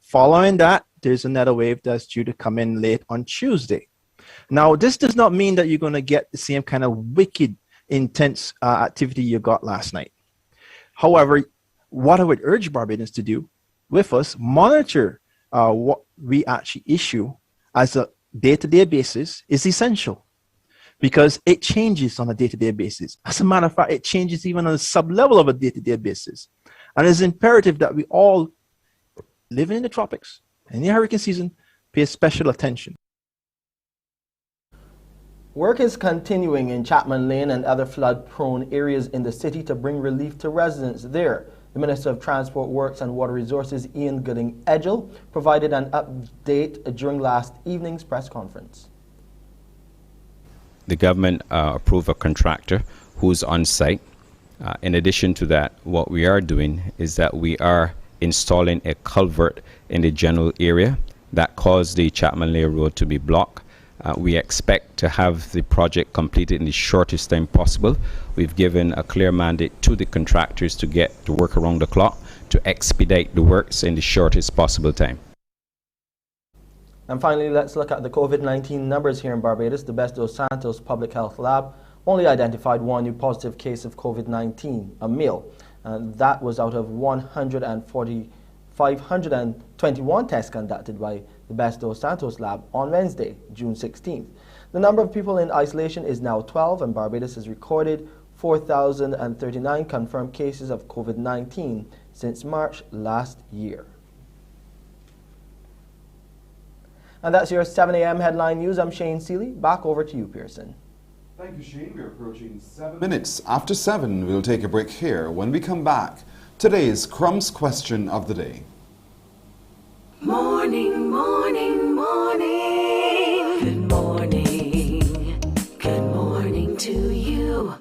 Following that, there's another wave that's due to come in late on Tuesday. Now, this does not mean that you're going to get the same kind of wicked, intense activity you got last night. However, what I would urge Barbadians to do with us, monitor what we actually issue as a day-to-day basis is essential, because it changes on a day-to-day basis. As a matter of fact, it changes even on a sub-level of a day-to-day basis. And it's imperative that we all, living in the tropics, in the hurricane season, pay special attention. Work is continuing in Chapman Lane and other flood-prone areas in the city to bring relief to residents there. The Minister of Transport Works and Water Resources, Ian Gooding-Edgell, provided an update during last evening's press conference. The government approved a contractor who's on site. In addition to that, what we are doing is that we are installing a culvert in the general area that caused the Chapman Lane Road to be blocked. We expect to have the project completed in the shortest time possible. We've given a clear mandate to the contractors to get to work around the clock to expedite the works in the shortest possible time. And finally, let's look at the COVID-19 numbers here in Barbados. The Best dos Santos Public Health Lab only identified one new positive case of COVID-19, a male. And that was out of 521 tests conducted by the Best dos Santos Lab on Wednesday, June 16th. The number of people in isolation is now 12, and Barbados has recorded 4,039 confirmed cases of COVID-19 since March last year. And that's your 7 a.m. headline news. I'm Shane Seeley. Back over to you, Pearson. Thank you, Shane. We're approaching 7 minutes after 7. We'll take a break here. When we come back, today's Crumbs question of the day. Morning, morning, morning. Good morning. Good morning to you.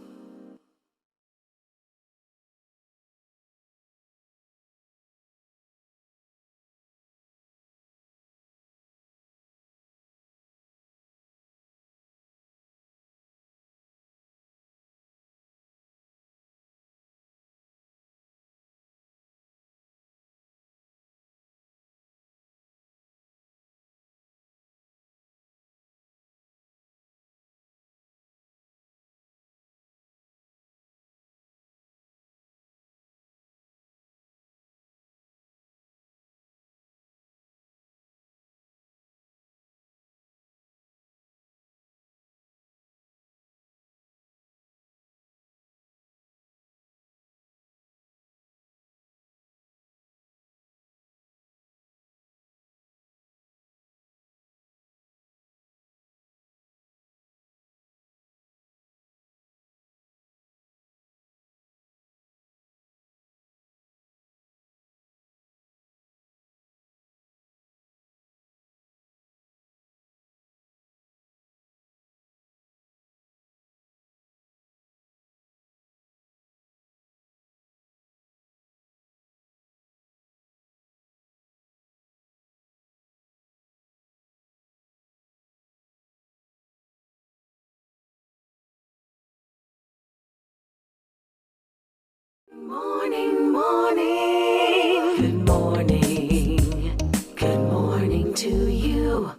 Morning, morning. Good morning. Good morning to you.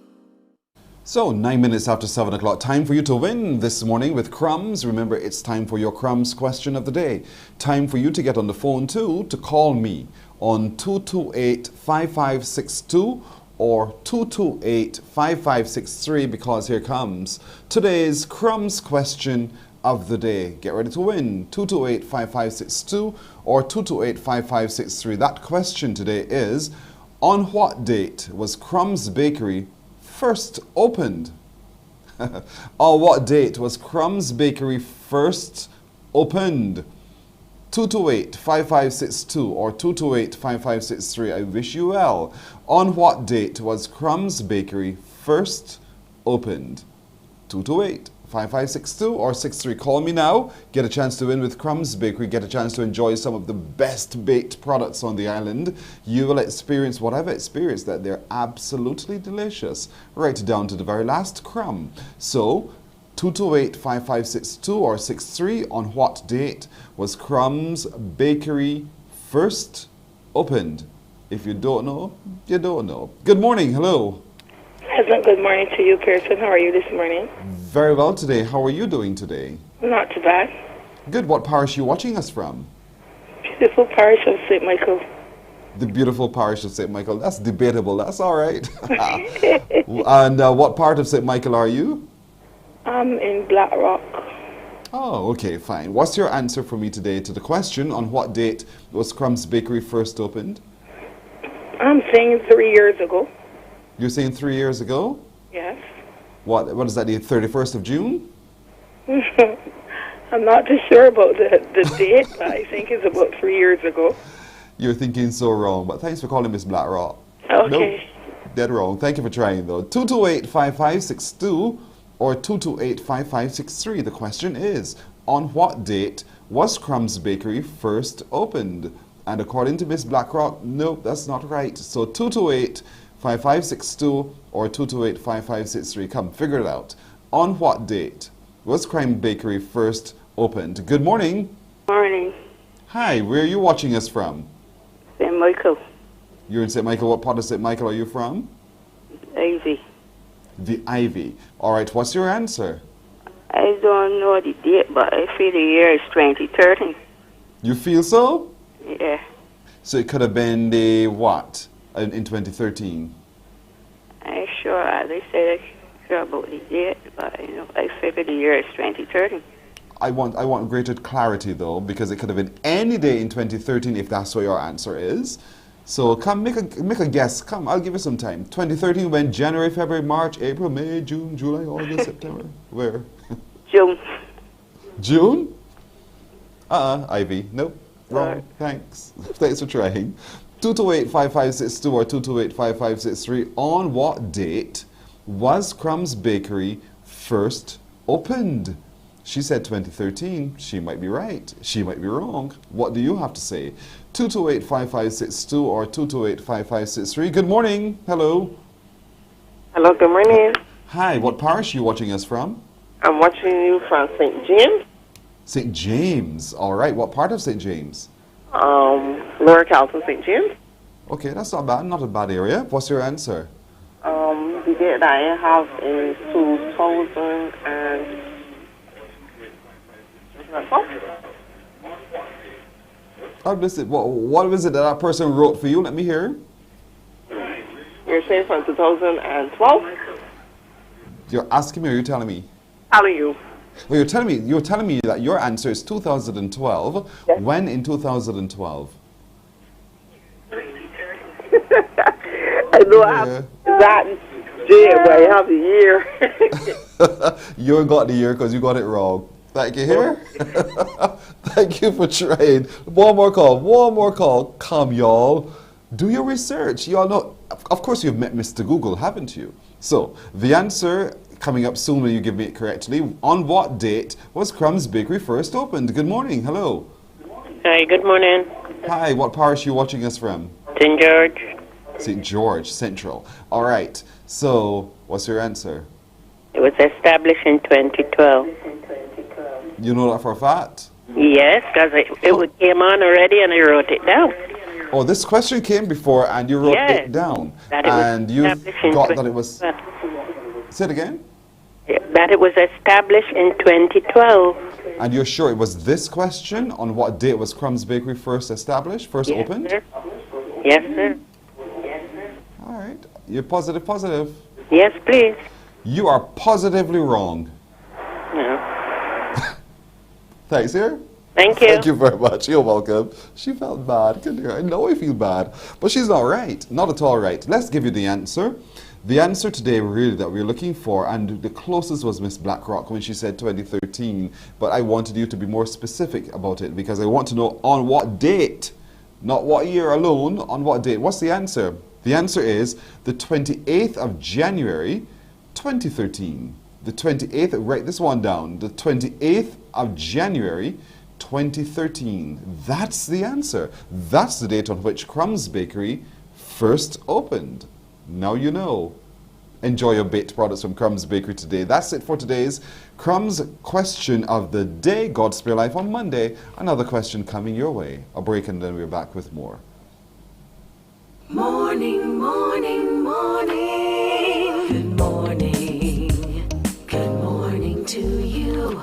So, 9 minutes after 7 o'clock, time for you to win this morning with crumbs. Remember, it's time for your crumbs question of the day. Time for you to get on the phone too, to call me on 228-5562 or 228-5563, because here comes today's crumbs question of the day. Get ready to win. 228-5562 or 228-5563. That question today is, on what date was Crumbs Bakery first opened? On what date was Crumbs Bakery first opened? 228-5562 or 228-5563. I wish you well. On what date was Crumbs Bakery first opened? 228-5562 or 63. Call me now. Get a chance to win with Crumbs Bakery. Get a chance to enjoy some of the best baked products on the island. You will experience what I've experienced, that they're absolutely delicious, right down to the very last crumb. So, 228-5562 or 63. On what date was Crumbs Bakery first opened? If you don't know, you don't know. Good morning. Hello. Pleasant good morning to you, Pearson. How are you this morning? Very well today. How are you doing today? Not too bad. Good. What parish are you watching us from? Beautiful parish of St. Michael. The beautiful parish of St. Michael. That's debatable. That's all right. And what part of St. Michael are you? I'm in Black Rock. Oh, okay, fine. What's your answer for me today to the question, on what date was Crumbs Bakery first opened? I'm saying 3 years ago. You're saying 3 years ago? Yes. What is that, the 31st of June? I'm not too sure about the date, but I think it's about 3 years ago. You're thinking so wrong, but thanks for calling Miss Blackrock. Okay. Nope, dead wrong. Thank you for trying, though. 228-5562 or 228-5563. The question is, on what date was Crumbs Bakery first opened? And according to Miss Blackrock, nope, that's not right. So 228-5562 or 228-5563. Come, figure it out. On what date was Crumbs Bakery first opened? Good morning. Morning. Hi, where are you watching us from? St. Michael. You're in St. Michael. What part of St. Michael are you from? Ivy. The Ivy. All right, what's your answer? I don't know the date, but I feel the year is 2013. You feel so? Yeah. So it could have been the what in 2013? I'm sure, as I said, I'm sure about the date, but I figure the year is 2013. I want greater clarity though, because it could have been any day in 2013 if that's what your answer is. So come make a guess. Come, I'll give you some time. 2013 went January, February, March, April, May, June, July, August, September. Where? June. June? Ivy. Nope. Wrong. Thanks. Thanks for trying. 228-5562 or 228-5563. On what date was Crumbs Bakery first opened? She said 2013. She might be right. She might be wrong. What do you have to say? 228-5562 or 228-5563. Good morning. Hello. Hello, good morning. Hi, what parish are you watching us from? I'm watching you from St. James. St. James. All right. What part of St. James? Lower Carlton, St. James. Okay, that's not bad. Not a bad area. What's your answer? The date that I have is 2000 and... What was it that person wrote for you? Let me hear. You're saying from 2012? You're asking me or you're telling me? Telling you. Well, you're telling me that your answer is 2012. Yes. When in 2012? I know I have that date, but I have the year. You got the year because you got it wrong. Thank you, here. Thank you for trying. One more call. Come, y'all. Do your research. Y'all know, of course, you've met Mr. Google, haven't you? So, the answer coming up soon when you give me it correctly. On what date was Crumbs Bakery first opened? Good morning. Hello. Hi, good morning. Hi, what parish are you watching us from? St. George. St. George, Central. All right. So, what's your answer? It was established in 2012. You know that for a fact? Yes, because it came on already and I wrote it down. Oh, this question came before and you wrote Yes, it down. that it was And you established in got that it was... 2012. Say it again? That it was established in 2012. And you're sure it was this question? On what date was Crumbs Bakery first established, first Yes, opened? sir. Yes, sir. All right. You're positive, positive. Yes, please. You are positively wrong. No. Thanks, here. Thank you. Thank you very much. You're welcome. She felt bad. I know I feel bad. But she's not right. Not at all right. Let's give you the answer. The answer today, really, that we're looking for, and the closest was Miss Blackrock when she said 2013, but I wanted you to be more specific about it because I want to know on what date, not what year alone, on what date. What's the answer? The answer is the 28th of January, 2013. The 28th, write this one down, the 28th of January, 2013. That's the answer. That's the date on which Crumbs Bakery first opened. Now you know. Enjoy your baked products from Crumbs Bakery today. That's it for today's Crumbs question of the day. God spare life on Monday. Another question coming your way. A break and then we're back with more. Morning, morning, morning. Good morning. Good morning to you.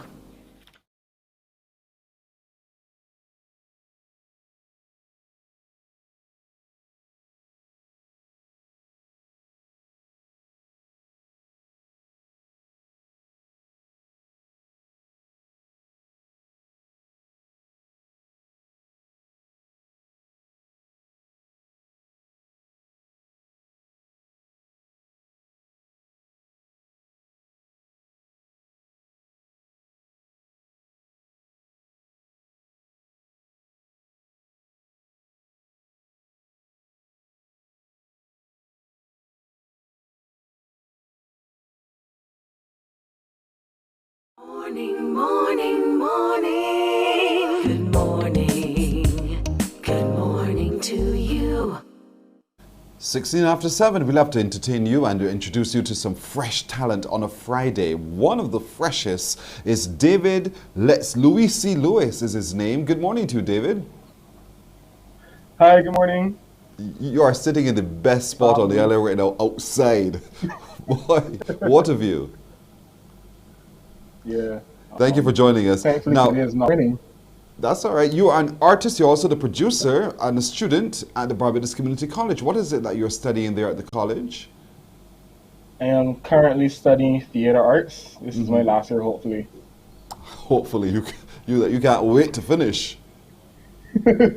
Morning, morning, morning. Good morning. Good morning to you. 16 after 7, we'll have to entertain you and to introduce you to some fresh talent on a Friday. One of the freshest is David Louis C. Lewis is his name. Good morning to you, David. Hi, good morning. You are sitting in the best spot on the island right now, outside. Boy, what a view. Yeah. Thank you for joining us. Thankfully, Now, today is not raining. that's all right. You are an artist. You're also the producer and a student at the Barbados Community College. What is it that you're studying there at the college? I am currently studying theater arts. This is my last year, hopefully. Hopefully, you can't wait to finish. Yeah.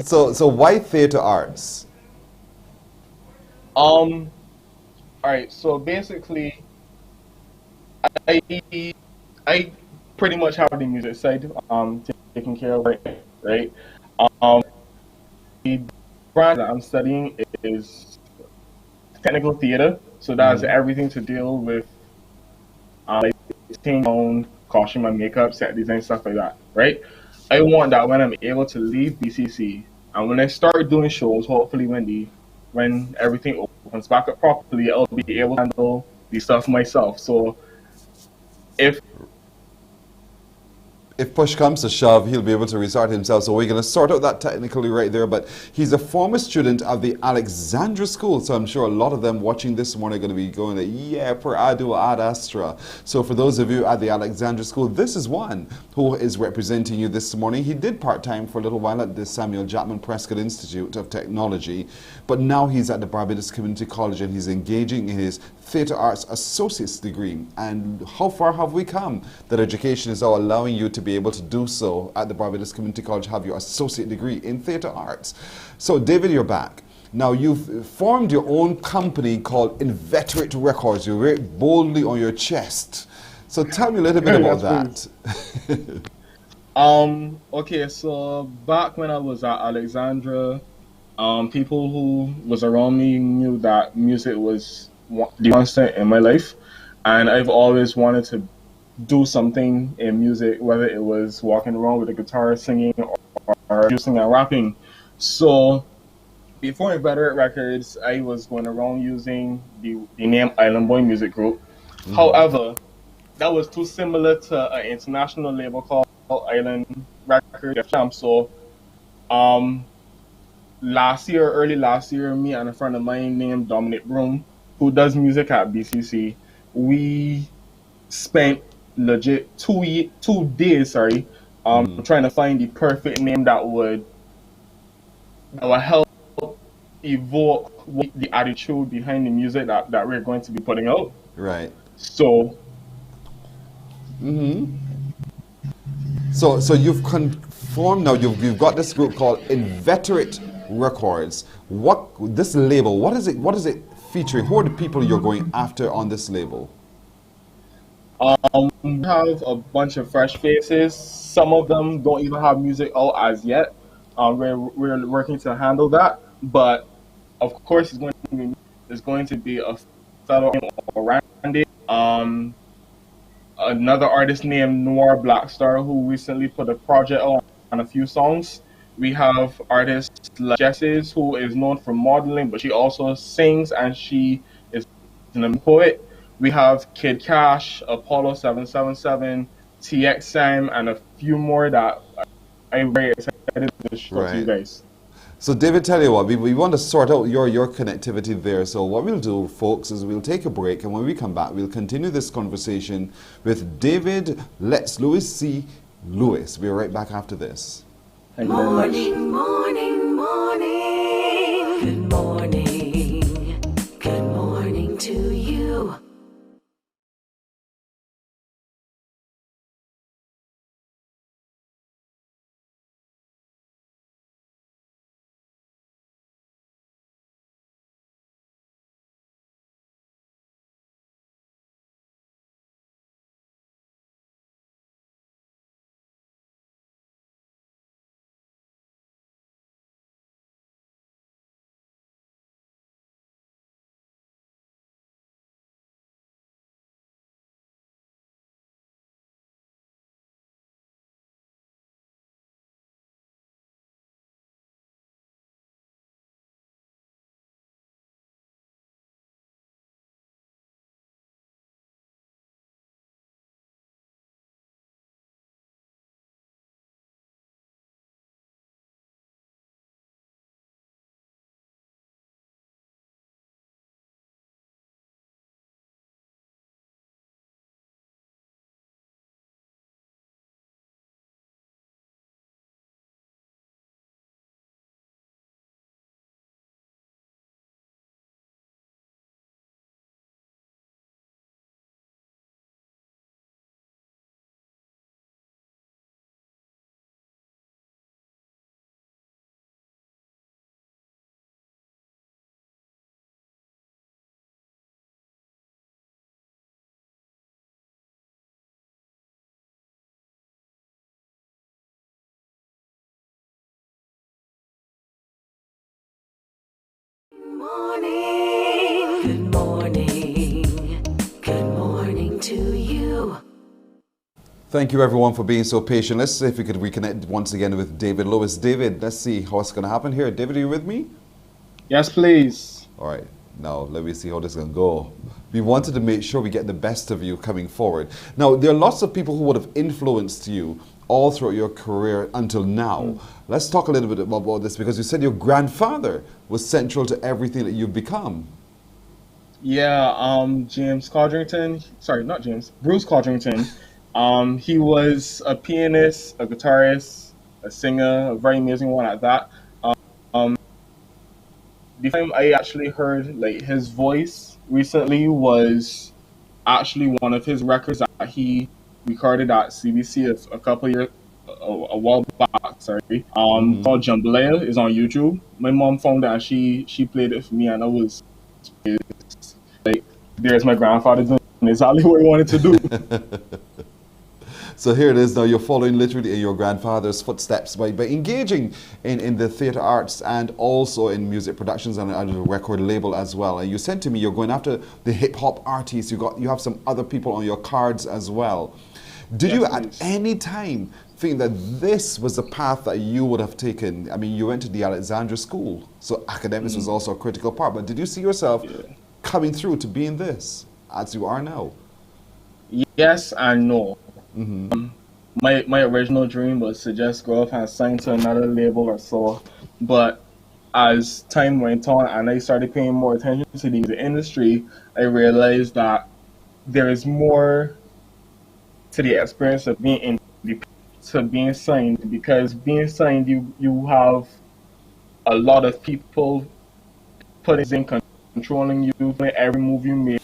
So why theater arts? All right. So basically, I pretty much have the music side taken care of, right? The branch that I'm studying is technical theater, so that's everything to deal with like sitting down, costume and makeup, set design, stuff like that, right? I want that when I'm able to leave BCC and when I start doing shows, hopefully when everything opens back up properly, I'll be able to handle the stuff myself. So if push comes to shove, he'll be able to restart himself. So we're going to sort out that technically right there. But he's a former student of the Alexandra School. So I'm sure a lot of them watching this morning are going to be going, yeah, per adu ad astra. So for those of you at the Alexandra School, this is one who is representing you this morning. He did part-time for a little while at the Samuel Jackman Prescott Institute of Technology. But now he's at the Barbados Community College and he's engaging in his Theatre Arts Associate's degree. And how far have we come? That education is now allowing you to be able to do so at the Barbados Community College, have your associate degree in theatre arts. So David, you're back. Now you've formed your own company called Inveterate Records. You wear it boldly on your chest. So tell me a little bit about that. Okay, so back when I was at Alexandra, people who was around me knew that music was the constant in my life, and I've always wanted to do something in music, whether it was walking around with a guitar singing or producing and rapping. So before Inveterate Records, I was going around using the name Island Boy Music Group. However, that was too similar to an international label called Island Records. So, early last year, me and a friend of mine named Dominic Broom, who does music at BCC, we spent legit 2 days, trying to find the perfect name that would help evoke the attitude behind the music that we're going to be putting out. Right. So. So you've conformed now. You've got this group called Inveterate Records. This label? What is it? What is it featuring? Who are the people you're going after on this label? We have a bunch of fresh faces. Some of them don't even have music out as yet. We're working to handle that, but of course it's going to be a fellow named Randy. Another artist named Noir Blackstar, who recently put a project out on a few songs. We have artists like Jesses, who is known for modeling, but she also sings and she is a poet. We have Kid Cash, Apollo 777, TX Sam, and a few more that I'm very excited to show to you guys. So David, tell you what, we want to sort out your connectivity there. So what we'll do, folks, is we'll take a break, and when we come back, we'll continue this conversation with David Let's Louis C. Lewis. We're right back after this. Thank you very much. Morning, morning. Good morning. Good morning to you. Morning. Good morning. Good morning to you. Thank you, everyone, for being so patient. Let's see if we could reconnect once again with David Lewis. David, let's see what's going to happen here. David, are you with me? Yes, please. All right. Now, let me see how this is going to go. We wanted to make sure we get the best of you coming forward. Now, there are lots of people who would have influenced you all throughout your career until now. Let's talk a little bit about this, because you said your grandfather was central to everything that you've become. Yeah, James Codrington, sorry, not James, Bruce Codrington. He was a pianist, a guitarist, a singer, a very amazing one at that. The time I actually heard like his voice recently was actually one of his records that he recorded at CBC a couple of years, a while back. Sorry, called Jambalaya, is on YouTube. My mom found that she played it for me, and I was like, "There's my grandfather doing exactly what he wanted to do." So here it is now, you're following literally in your grandfather's footsteps by engaging in the theatre arts and also in music productions and a record label as well. And you said to me you're going after the hip-hop artists, you have some other people on your cards as well. Did you at any time think that this was the path that you would have taken? I mean, you went to the Alexandra School, so academics was also a critical part, but did you see yourself coming through to being this, as you are now? Yes and no. Mm-hmm. My original dream was to just go up and sign to another label or so, but as time went on and I started paying more attention to the industry, I realized that there is more to the experience of being independent to being signed, because being signed you have a lot of people putting in controlling you, putting every move you make.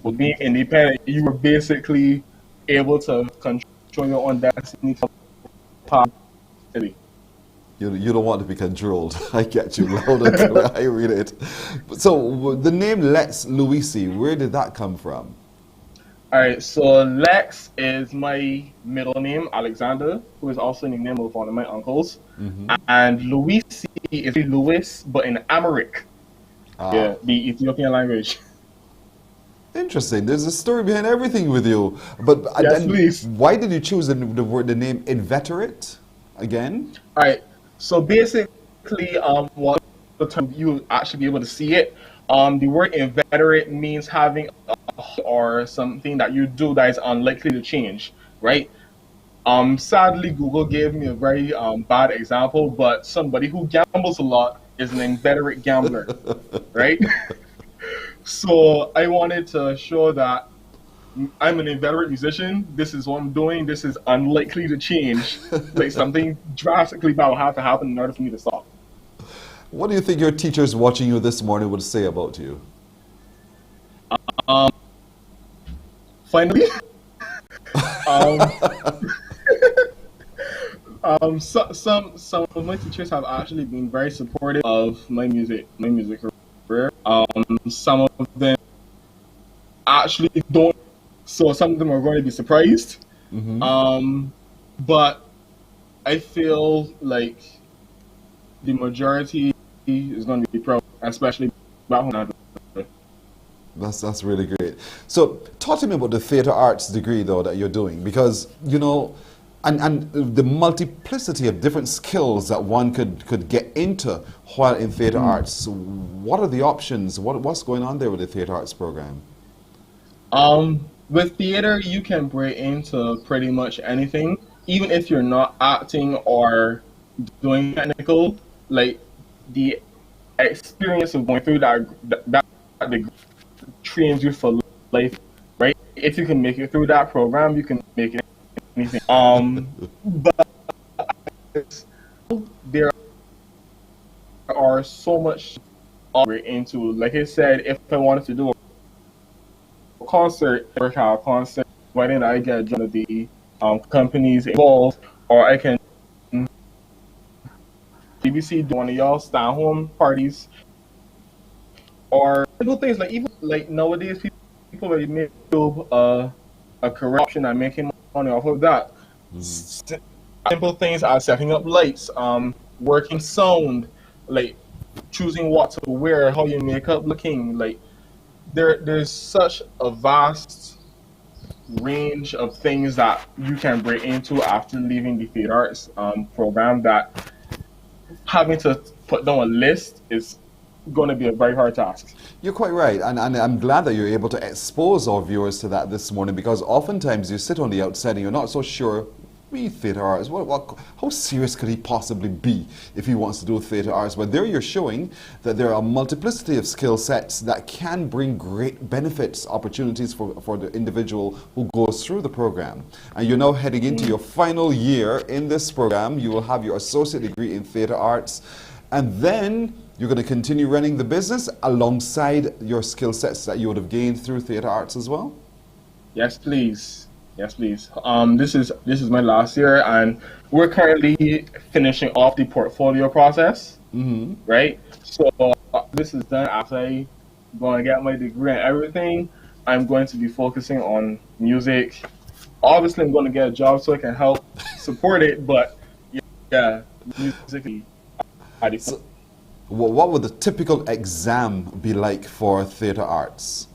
But being independent, you were basically able to control your own destiny. You don't want to be controlled. I get you loud and clear. I read it. So the name Lex Louisi, where did that come from? All right, so Lex is my middle name, Alexander, who is also the name of one of my uncles. Mm-hmm. And Louisi is Louis, but in Amharic, yeah, the Ethiopian language. Interesting. There's a story behind everything with you. But Yes, please. why did you choose the name inveterate again? All right, so basically, what the term you actually be able to see it. The word inveterate means having or something that you do that is unlikely to change, right? Sadly, Google gave me a very bad example, but somebody who gambles a lot is an inveterate gambler, right? So I wanted to show that I'm an inveterate musician. This is what I'm doing. This is unlikely to change. Like something drastically bad will have to happen in order for me to stop. What do you think your teachers watching you this morning would say about you? Finally, some of my teachers have actually been very supportive of my music career. Some of them actually don't, so some of them are going to be surprised. Mm-hmm. But I feel like the majority is going to be proud, especially back home. That's really great. So talk to me about the theatre arts degree though that you're doing, because you know, and the multiplicity of different skills that one could get into while in theatre arts. So what are the options? What's going on there with the theatre arts program? With theater, you can break into pretty much anything, even if you're not acting or doing technical. Like the experience of going through that degree trains you for life, right? If you can make it through that program, you can make it anything. But there are so much into. Like I said, if I wanted to do a concert, why didn't I get one of the companies involved, or I can BBC do one of y'all stand home parties, or little things like even like nowadays people are make a corruption and making money off of that. Simple things are setting up lights, working sound, like choosing what to wear, how your makeup looking. Like there's such a vast range of things that you can break into after leaving the theater arts program that having to put down a list is going to be a very hard task. You're quite right, and I'm glad that you're able to expose our viewers to that this morning, because oftentimes you sit on the outside and you're not so sure. Theatre arts, how serious could he possibly be if he wants to do theatre arts? But there you're showing that there are a multiplicity of skill sets that can bring great benefits, opportunities for the individual who goes through the program. And you're now heading into your final year in this program. You will have your associate degree in theatre arts, and then you're going to continue running the business alongside your skill sets that you would have gained through theatre arts as well? Yes, please. Yes, please. This is my last year, and we're currently finishing off the portfolio process, right? So this is done after I going to get my degree and everything. I'm going to be focusing on music. Obviously, I'm going to get a job so I can help support it, but yeah, musically. So, what would the typical exam be like for theatre arts?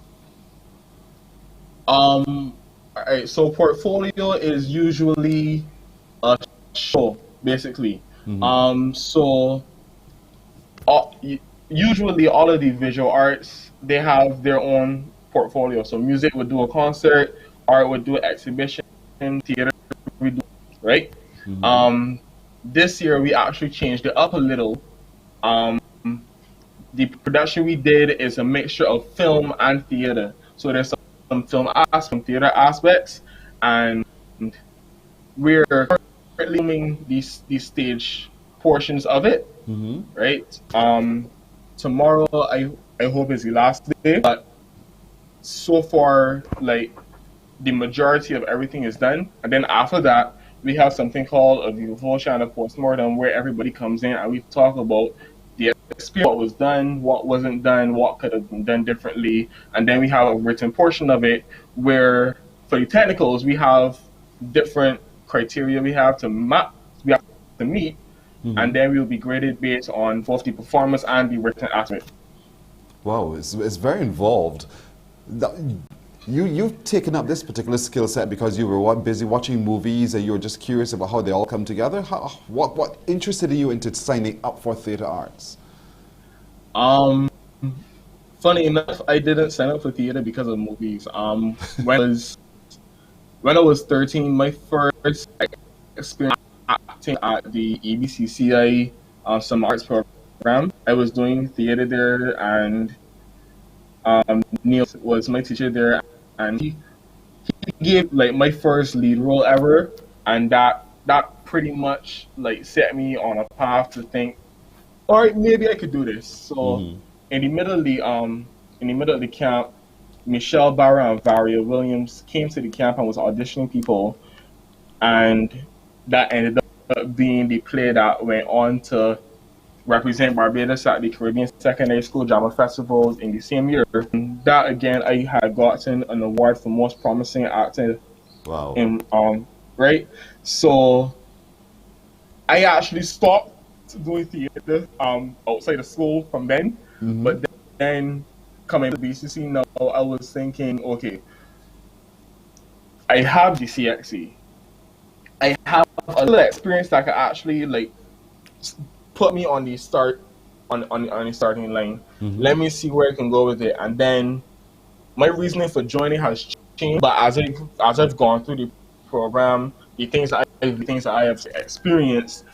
All right, so portfolio is usually a show, basically. So usually all of the visual arts, they have their own portfolio. So music would do a concert, art, we do exhibition, theater, we do, right? This year we actually changed it up a little. The production we did is a mixture of film and theater. So there's some film aspects, some theater aspects, and we're currently filming these stage portions of it, right? Tomorrow I hope is the last day, but so far like the majority of everything is done, and then after that we have something called a devotion and a postmortem where everybody comes in and we talk about the experience, what was done, what wasn't done, what could have been done differently, and then we have a written portion of it where for the technicals we have different criteria we have to meet, and then we'll be graded based on both the performance and the written aspect. Wow, it's very involved. You've taken up this particular skill set because you were busy watching movies and you were just curious about how they all come together. What interested you into signing up for theater arts? Funny enough, I didn't sign up for theater because of movies. When I was 13, my first experience acting at the EBCCI Summer Arts Program. I was doing theater there, and Neil was my teacher there, and he gave like my first lead role ever, and that pretty much like set me on a path to think, all right, maybe I could do this. So in the middle of the camp, Michelle Barra and Varia Williams came to the camp and was auditioning people, and that ended up being the play that went on to represent Barbados at the Caribbean Secondary School Drama Festivals in the same year. That again, I had gotten an award for most promising actor. Wow. Right. So I actually stopped doing theater outside of school from then, but then coming to BCC now, I was thinking, okay, I have the CXC. I have a little experience that could actually like put me on the on the starting line. Let me see where I can go with it. And then my reasoning for joining has changed. But as I've gone through the program, the things that I have experienced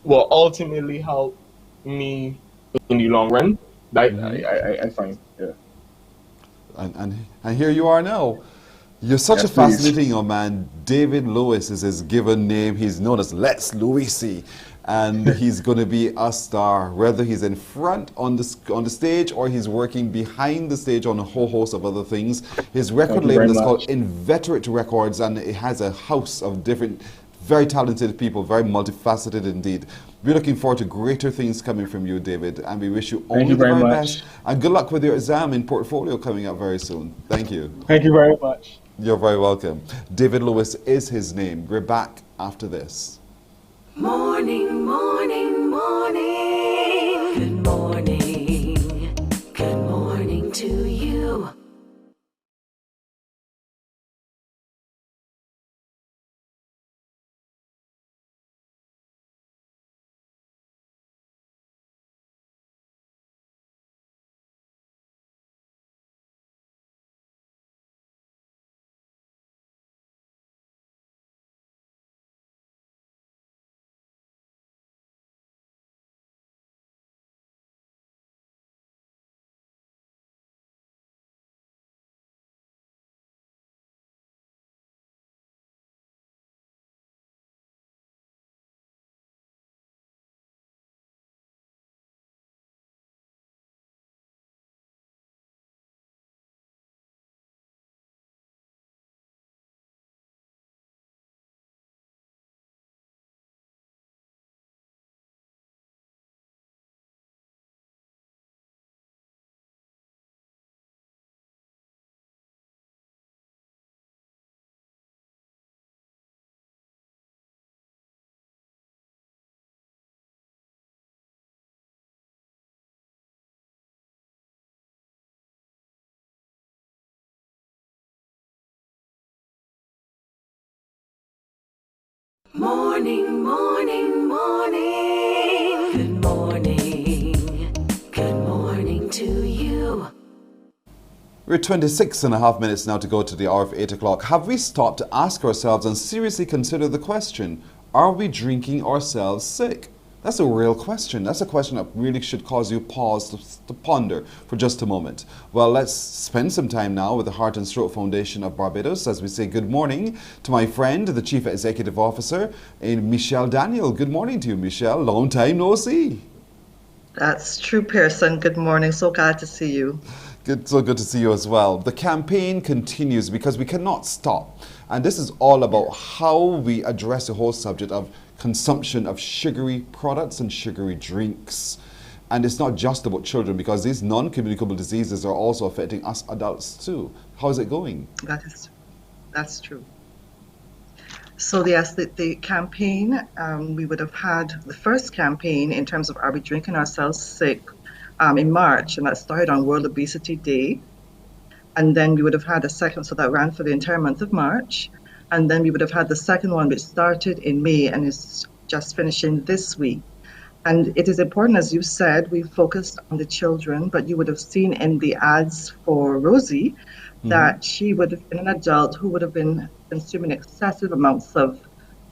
will ultimately help me in the long run. I find, yeah. And here you are now. You're such a fascinating young man. David Lewis is his given name. He's known as Let's Louisi. And he's going to be a star, whether he's in front on the stage or he's working behind the stage on a whole host of other things. His record label is called Inveterate Records, and it has a house of different, very talented people, very multifaceted indeed. We're looking forward to greater things coming from you, David, and we wish you only the very best. And good luck with your exam and portfolio coming up very soon. Thank you. Thank you very much. You're very welcome. David Lewis is his name. We're back after this. Morning, morning, morning. Good morning. Good morning to you. Morning, morning, morning. Good morning. Good morning to you. We're 26 and a half minutes now to go to the hour of 8 o'clock. Have we stopped to ask ourselves and seriously consider the question, are we drinking ourselves sick? That's a real question. That's a question that really should cause you pause to ponder for just a moment. Well, let's spend some time now with the Heart and Stroke Foundation of Barbados as we say good morning to my friend, the Chief Executive Officer, Michelle Daniel. Good morning to you, Michelle. Long time no see. That's true, Pearson. Good morning. So glad to see you. So good to see you as well. The campaign continues because we cannot stop. And this is all about how we address the whole subject of consumption of sugary products and sugary drinks. And it's not just about children because these non-communicable diseases are also affecting us adults too. How's it going? That's true. So yes, the campaign, we would have had the first campaign in terms of Are We Drinking Ourselves Sick in March, and that started on World Obesity Day. And then we would have had a second, so that ran for the entire month of March. And then we would have had the second one, which started in May and is just finishing this week. And it is important, as you said, we focused on the children, but you would have seen in the ads for Rosie that she would have been an adult who would have been consuming excessive amounts of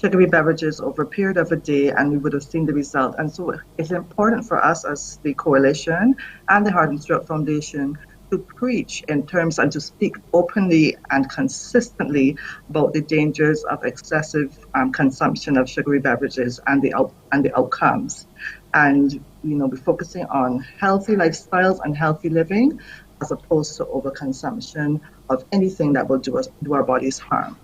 sugary beverages over a period of a day, and we would have seen the result. And so it's important for us as the coalition and the Heart and Stroke Foundation to preach in terms and to speak openly and consistently about the dangers of excessive consumption of sugary beverages and the outcomes. And we're focusing on healthy lifestyles and healthy living as opposed to overconsumption of anything that will do our bodies harm.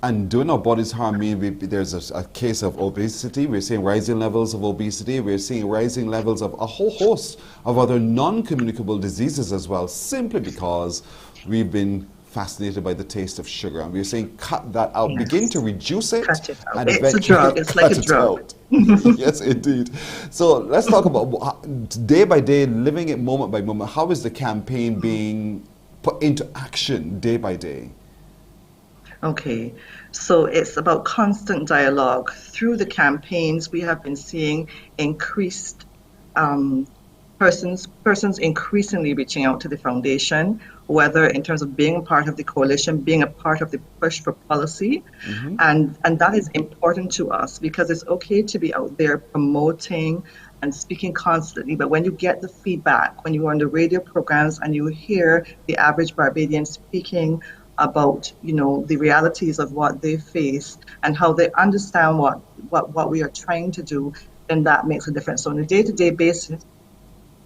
And doing our bodies harm means there's a case of obesity. We're seeing rising levels of obesity. We're seeing rising levels of a whole host of other non-communicable diseases as well, simply because we've been fascinated by the taste of sugar. And we're saying cut that out, begin to reduce it. And it's a drug, it's like a drug. Yes, indeed. So let's talk about day by day, living it moment by moment. How is the campaign being put into action day by day? Okay, so it's about constant dialogue. Through the campaigns, we have been seeing increased persons increasingly reaching out to the foundation, whether in terms of being a part of the coalition, being a part of the push for policy. And that is important to us because it's okay to be out there promoting and speaking constantly, but when you get the feedback, when you are on the radio programs and you hear the average Barbadian speaking about the realities of what they face and how they understand what we are trying to do, then that makes a difference. So on a day-to-day basis,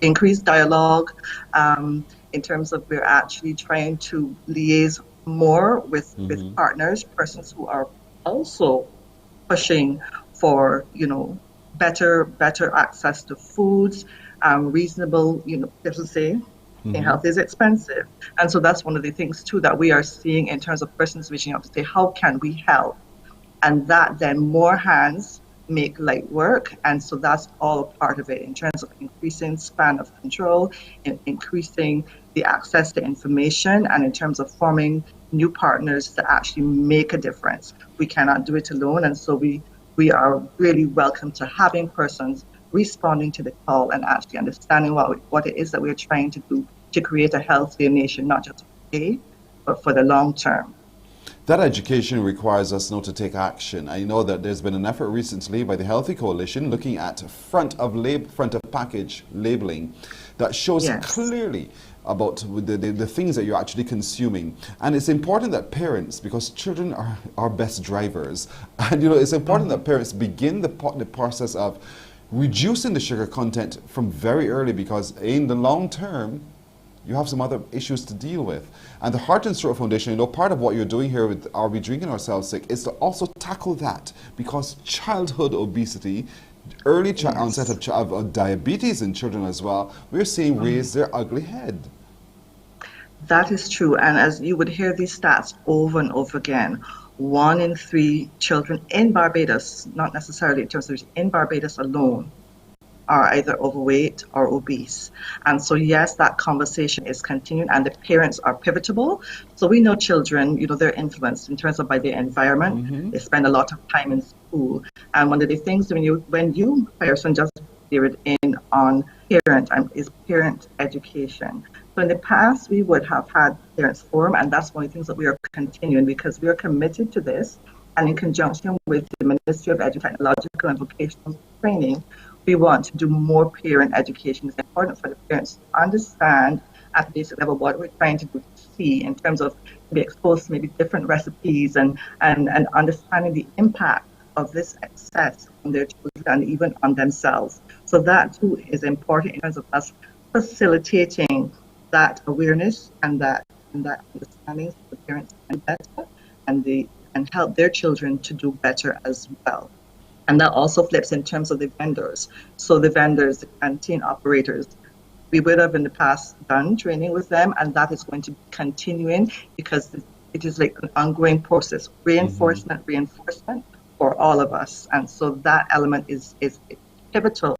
increased dialogue in terms of we're actually trying to liaise more with partners, persons who are also pushing for better access to foods, reasonable, people say health is expensive. And so that's one of the things too that we are seeing in terms of persons reaching out to say, how can we help? And that then more hands make light work. And so that's all a part of it in terms of increasing span of control, increasing the access to information, and in terms of forming new partners to actually make a difference. We cannot do it alone. And so we are really welcome to having persons responding to the call and actually understanding what it is that we're trying to do to create a healthier nation, not just today, but for the long term. That education requires us now to take action. I know that there's been an effort recently by the Healthy Coalition looking at front of package labeling that shows clearly about the things that you're actually consuming. And it's important that parents, because children are our best drivers, and it's important that parents begin the process of reducing the sugar content from very early, because in the long term, you have some other issues to deal with. And the Heart and Stroke Foundation, part of what you're doing here with Are We Drinking Ourselves Sick is to also tackle that, because childhood obesity, early onset of diabetes in children as well, we're seeing raise their ugly head. That is true. And as you would hear these stats over and over again, 1 in 3 children in Barbados, not necessarily in terms of in Barbados alone, are either overweight or obese. And so yes, that conversation is continuing, and the parents are pivotal. So we know children, they're influenced in terms of by their environment. They spend a lot of time in school. And one of the things when you person just zeroed in on parent is parent education. So in the past, we would have had parents forum, and that's one of the things that we are continuing because we are committed to this. And in conjunction with the Ministry of Education, Technological and Vocational Training, we want to do more parent education. It's important for the parents to understand at the basic level what we're trying to do to see in terms of be exposed to maybe different recipes and understanding the impact of this excess on their children and even on themselves. So that too is important in terms of us facilitating that awareness and that understanding so the parents can better and help their children to do better as well. And that also flips in terms of the vendors. So the vendors, the canteen operators, we would have in the past done training with them, and that is going to be continuing because it is like an ongoing process, reinforcement for all of us. And so that element is pivotal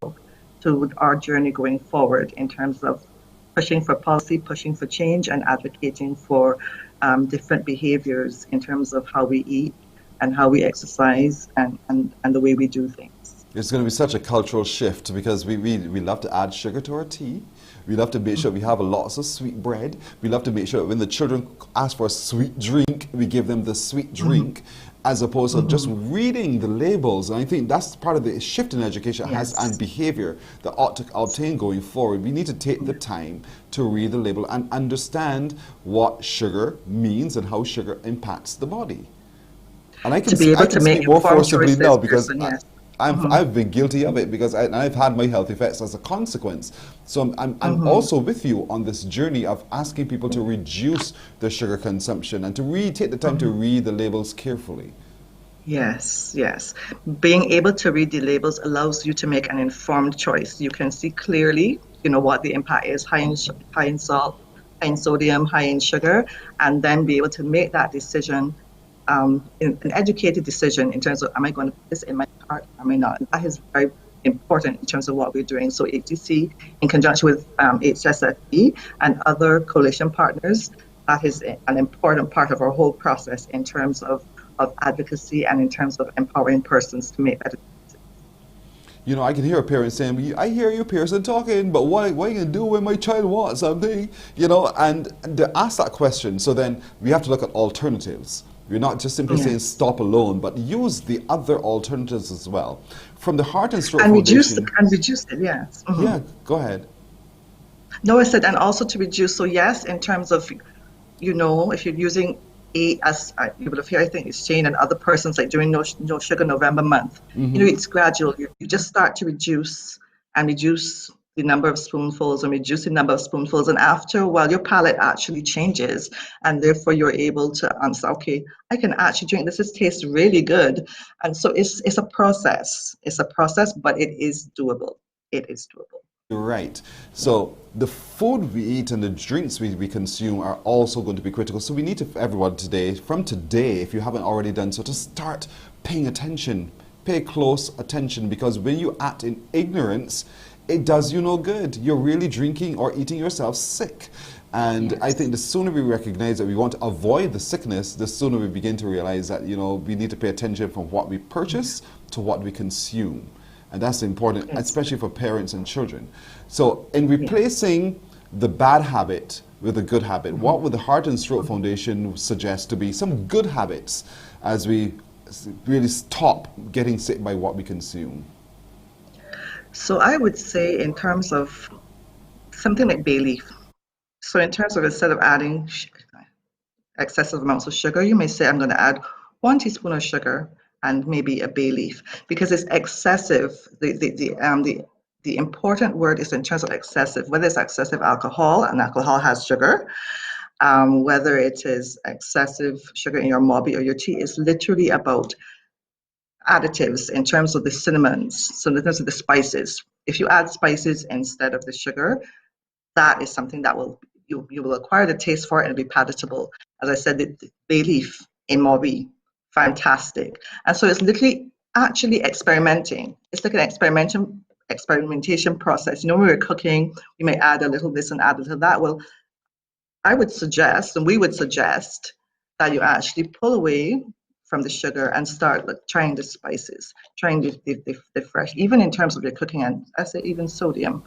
to our journey going forward in terms of pushing for policy, pushing for change, and advocating for different behaviors in terms of how we eat and how we exercise and the way we do things. It's going to be such a cultural shift because we love to add sugar to our tea. We love to make sure we have lots of sweet bread. We love to make sure when the children ask for a sweet drink, we give them the sweet drink, as opposed to just reading the labels. And I think that's part of the shift in education and behavior that ought to obtain going forward. We need to take the time to read the label and understand what sugar means and how sugar impacts the body. And I can speak more forcibly now because I've been guilty of it because I've had my health effects as a consequence. So I'm also with you on this journey of asking people to reduce their sugar consumption and to really take the time to read the labels carefully. Yes, yes. Being able to read the labels allows you to make an informed choice. You can see clearly, what the impact is, high in salt, high in sodium, high in sugar, and then be able to make that decision, an educated decision in terms of, am I going to put this in my cart, am I not? That is very important in terms of what we're doing. So HTC, in conjunction with HSFE and other coalition partners, that is an important part of our whole process in terms of advocacy and in terms of empowering persons to make better decisions. I can hear a parent saying, I hear you, Pearson, talking, but what are you going to do when my child wants something? And to ask that question, so then we have to look at alternatives. We're not just simply saying stop alone, but use the other alternatives as well. From the Heart and Stroke Foundation. Reduce it, yes. Yeah, go ahead. No, I said, and also to reduce. So yes, in terms of, if you're using as you will hear, I think it's Shane and other persons like during No Sugar November month. It's gradual. You just start to reduce the number of spoonfuls and reduce the number of spoonfuls, and after a while your palate actually changes, and therefore you're able to answer, okay, I can actually drink this. It tastes really good. And so it's a process. It's a process, but it is doable. It is doable. Right. So the food we eat and the drinks we consume are also going to be critical. So we need to, everyone from today, if you haven't already done so, to start paying attention. Pay close attention, because when you act in ignorance, it does you no good. You're really drinking or eating yourself sick. And I think the sooner we recognize that we want to avoid the sickness, the sooner we begin to realize that, we need to pay attention from what we purchase to what we consume. And that's important, especially for parents and children. So in replacing the bad habit with a good habit, what would the Heart and Stroke Foundation suggest to be some good habits as we really stop getting sick by what we consume? So I would say in terms of something like bay leaf. So in terms of, instead of adding excessive amounts of sugar, you may say, I'm going to add 1 teaspoon of sugar and maybe a bay leaf, because it's excessive. The important word is in terms of excessive, whether it's excessive alcohol, and alcohol has sugar, whether it is excessive sugar in your mobi or your tea, is literally about additives in terms of the cinnamons, so in terms of the spices. If you add spices instead of the sugar, that is something that you will acquire the taste for it and it'll be palatable. As I said, the bay leaf in mobi, fantastic. And so it's literally actually experimenting. It's like an experimentation process. When we're cooking, we may add a little this and add a little that. Well, I would suggest, and we would suggest, that you actually pull away from the sugar and start trying the spices, trying the fresh, even in terms of your cooking, and I say even sodium,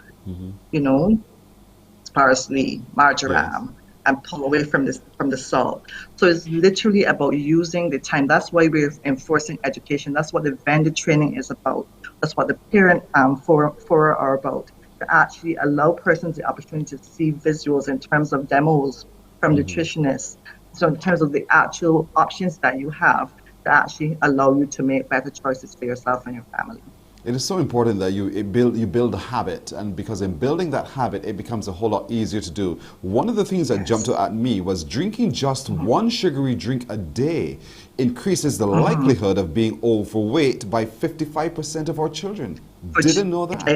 parsley, marjoram, and pull away from the salt. So it's literally about using the time. That's why we're enforcing education. That's what the vendor training is about. That's what the parent for are about. To actually allow persons the opportunity to see visuals in terms of demos from nutritionists. So in terms of the actual options that you have to actually allow you to make better choices for yourself and your family. It is so important that you build a habit, and because in building that habit, it becomes a whole lot easier to do. One of the things that jumped out at me was drinking just one sugary drink a day increases the likelihood of being overweight by 55% of our children. Didn't know that.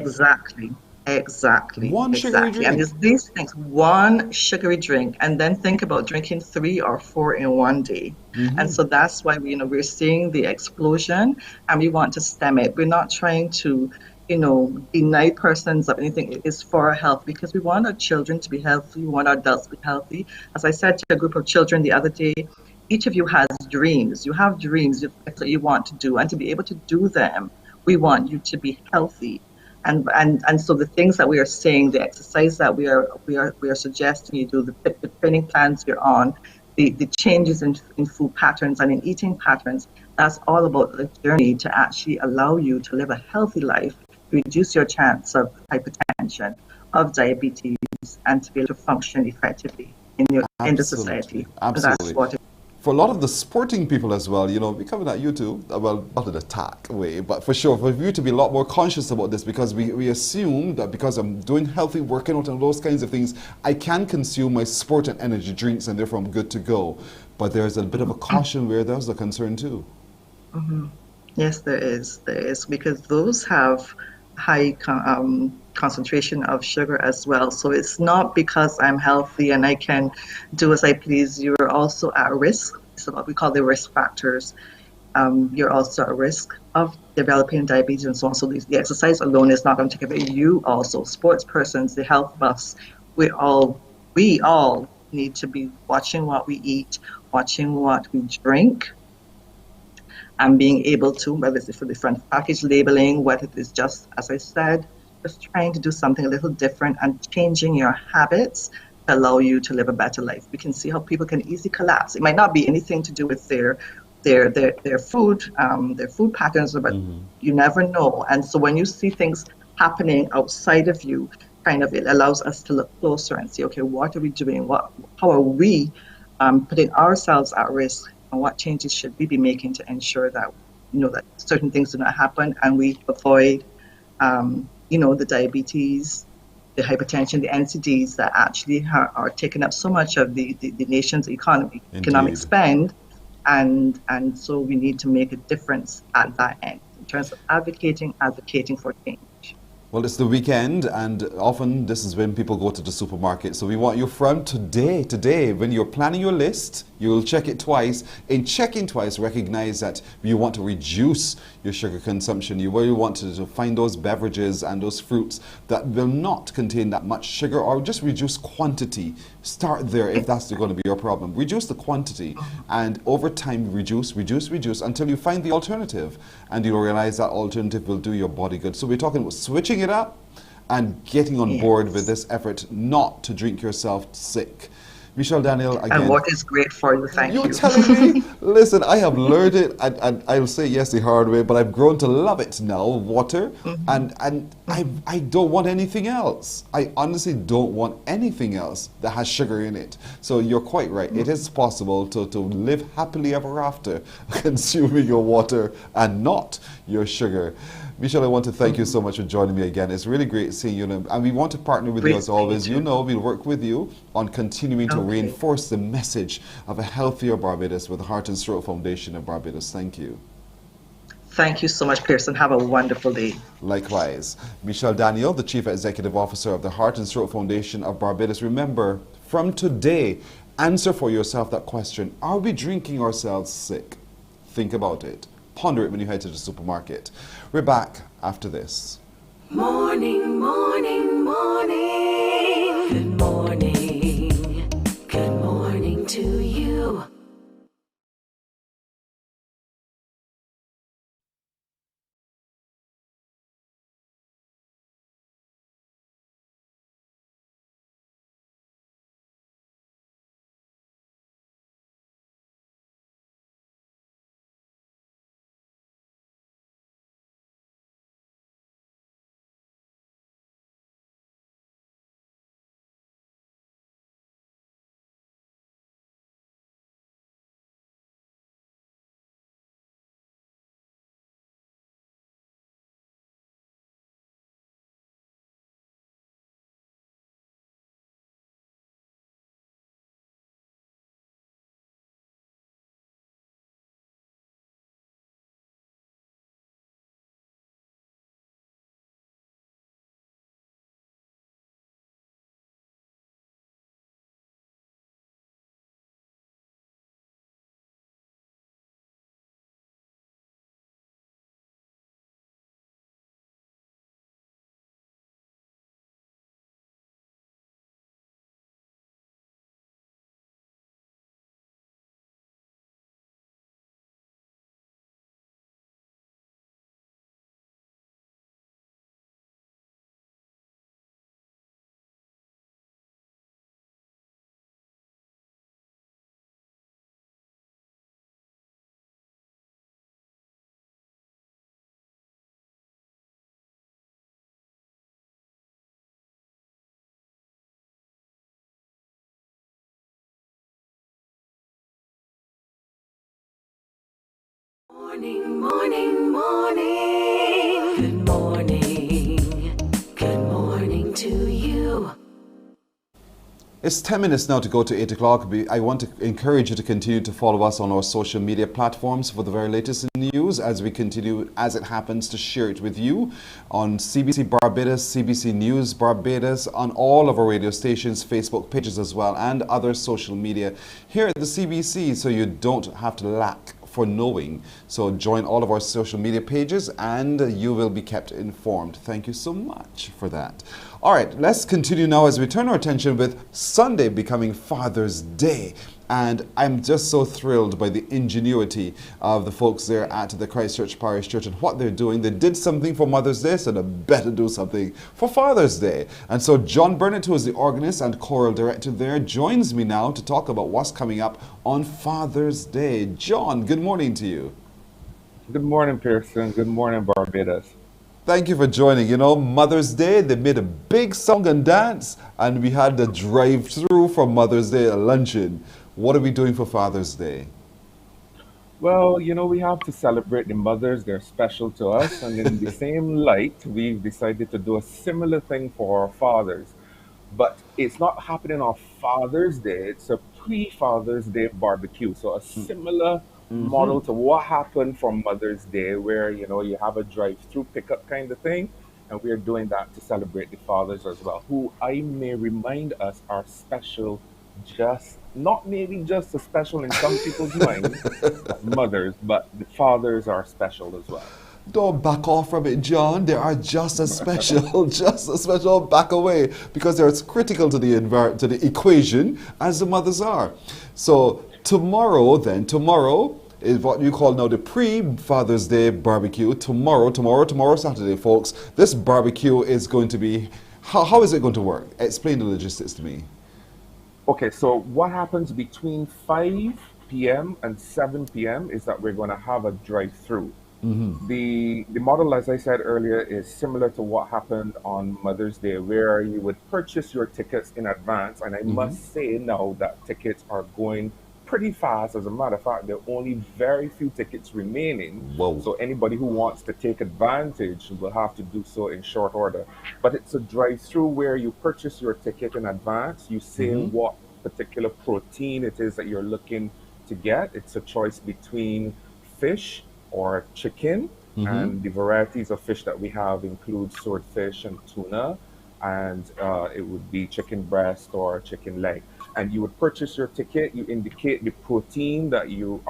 Exactly. One sugary drink. And it's these things, one sugary drink, and then think about drinking 3 or 4 in one day. And so that's why we're seeing the explosion, and we want to stem it. We're not trying to, deny persons of anything. It is for our health, because we want our children to be healthy. We want our adults to be healthy. As I said to a group of children the other day, each of you has dreams. You have dreams that you want to do, and to be able to do them, we want you to be healthy. And so the things that we are saying, the exercise that we are suggesting you do, the training plans you're on, the changes in food patterns and in eating patterns, that's all about the journey to actually allow you to live a healthy life, reduce your chance of hypertension, of diabetes, and to be able to function effectively in the society. Absolutely. That's what it For a lot of the sporting people as well, we coming at you too, well, not an attack way, but for sure, for you to be a lot more conscious about this, because we assume that because I'm doing healthy working out and those kinds of things, I can consume my sport and energy drinks and therefore I'm good to go. But there's a bit of a caution where there's a concern too. Yes, there is, because those have high concentration of sugar as well. So it's not because I'm healthy and I can do as I please. You're also at risk. So what we call the risk factors. You're also at risk of developing diabetes and so on. So the exercise alone is not going to take away. You also, sports persons, the health buffs, we all need to be watching what we eat, watching what we drink, and being able to, whether it's for the front package labeling, whether it is just, as I said, just trying to do something a little different and changing your habits to allow you to live a better life. We can see how people can easily collapse. It might not be anything to do with their food patterns, but you never know. And so when you see things happening outside of you, it allows us to look closer and see, okay, what are we doing? How are we putting ourselves at risk? And what changes should we be making to ensure that that certain things do not happen and we avoid the diabetes, the hypertension, the NCDs that actually are taking up so much of the nation's economic spend, and so we need to make a difference at that end in terms of advocating for change. Well, it's the weekend, and often this is when people go to the supermarket. So we want you from today, when you're planning your list, you will check it twice. In checking twice, recognize that you want to reduce your sugar consumption. You really want to find those beverages and those fruits that will not contain that much sugar, or just reduce quantity. Start there if that's going to be your problem. Reduce the quantity, and over time reduce until you find the alternative, and you'll realize that alternative will do your body good. So we're talking about switching it up and getting on board with this effort not to drink yourself sick. Michelle Daniel, again. And what is great for you, thank you. You're telling me? Listen, I have learned it, and I'll say yes the hard way, but I've grown to love it now, water, and I don't want anything else. I honestly don't want anything else that has sugar in it. So you're quite right. It is possible to live happily ever after consuming your water and not your sugar. Michelle, I want to thank you so much for joining me again. It's really great seeing you, and we want to partner with you as always. We'll work with you on continuing to reinforce the message of a healthier Barbados with the Heart and Stroke Foundation of Barbados. Thank you. Thank you so much, Pearson. Have a wonderful day. Likewise. Michelle Daniel, the Chief Executive Officer of the Heart and Stroke Foundation of Barbados. Remember, from today, answer for yourself that question: are we drinking ourselves sick? Think about it. Ponder it when you head to the supermarket. We're back after this. Morning, morning, morning. Good morning. Good morning to you. Morning, morning, morning. Good morning. Good morning to you. It's 10 minutes now to go to 8 o'clock. I want to encourage you to continue to follow us on our social media platforms for the very latest news as we continue, as it happens, to share it with you on CBC Barbados, CBC News Barbados, on all of our radio stations, Facebook pages as well, and other social media here at the CBC, so you don't have to lack for knowing. So join all of our social media pages and you will be kept informed. Thank you so much for that. All right, let's continue now as we turn our attention with Sunday becoming Father's Day. And I'm just so thrilled by the ingenuity of the folks there at the Christchurch Parish Church and what they're doing. They did something for Mother's Day, so they better do something for Father's Day. And so John Burnett, who is the organist and choral director there, joins me now to talk about what's coming up on Father's Day. John, good morning to you. Good morning, Pearson. Good morning, Barbados. Thank you for joining. You know, Mother's Day, they made a big song and dance, and we had the drive-through for Mother's Day, a luncheon. What are we doing for Father's Day? Well, you know, we have to celebrate the mothers. They're special to us. And in the same light, we've decided to do a similar thing for our fathers. But it's not happening on Father's Day. It's a pre-Father's Day barbecue. So a similar model to what happened for Mother's Day, where, you know, you have a drive-through pickup kind of thing. And we're doing that to celebrate the fathers as well, who I may remind us are special, just not maybe just as special in some people's minds as mothers, but the fathers are special as well. Don't back off from it, John. They are just as special, just as special. Back away, because they're as critical to the equation as the mothers are. So tomorrow is what you call now the pre-Father's Day barbecue. Tomorrow, Saturday, folks. This barbecue is going to be, how is it going to work? Explain the logistics to me. Okay, so what happens between 5 p.m. and 7 p.m. is that we're going to have a drive-through. The model, as I said earlier, is similar to what happened on Mother's Day, where you would purchase your tickets in advance. And I must say now that tickets are going pretty fast. As a matter of fact, there are only very few tickets remaining. Whoa. So anybody who wants to take advantage will have to do so in short order. But it's a drive-through where you purchase your ticket in advance. You say what particular protein it is that you're looking to get. It's a choice between fish or chicken. And the varieties of fish that we have include swordfish and tuna. And it would be chicken breast or chicken leg. And you would purchase your ticket, you indicate the protein that you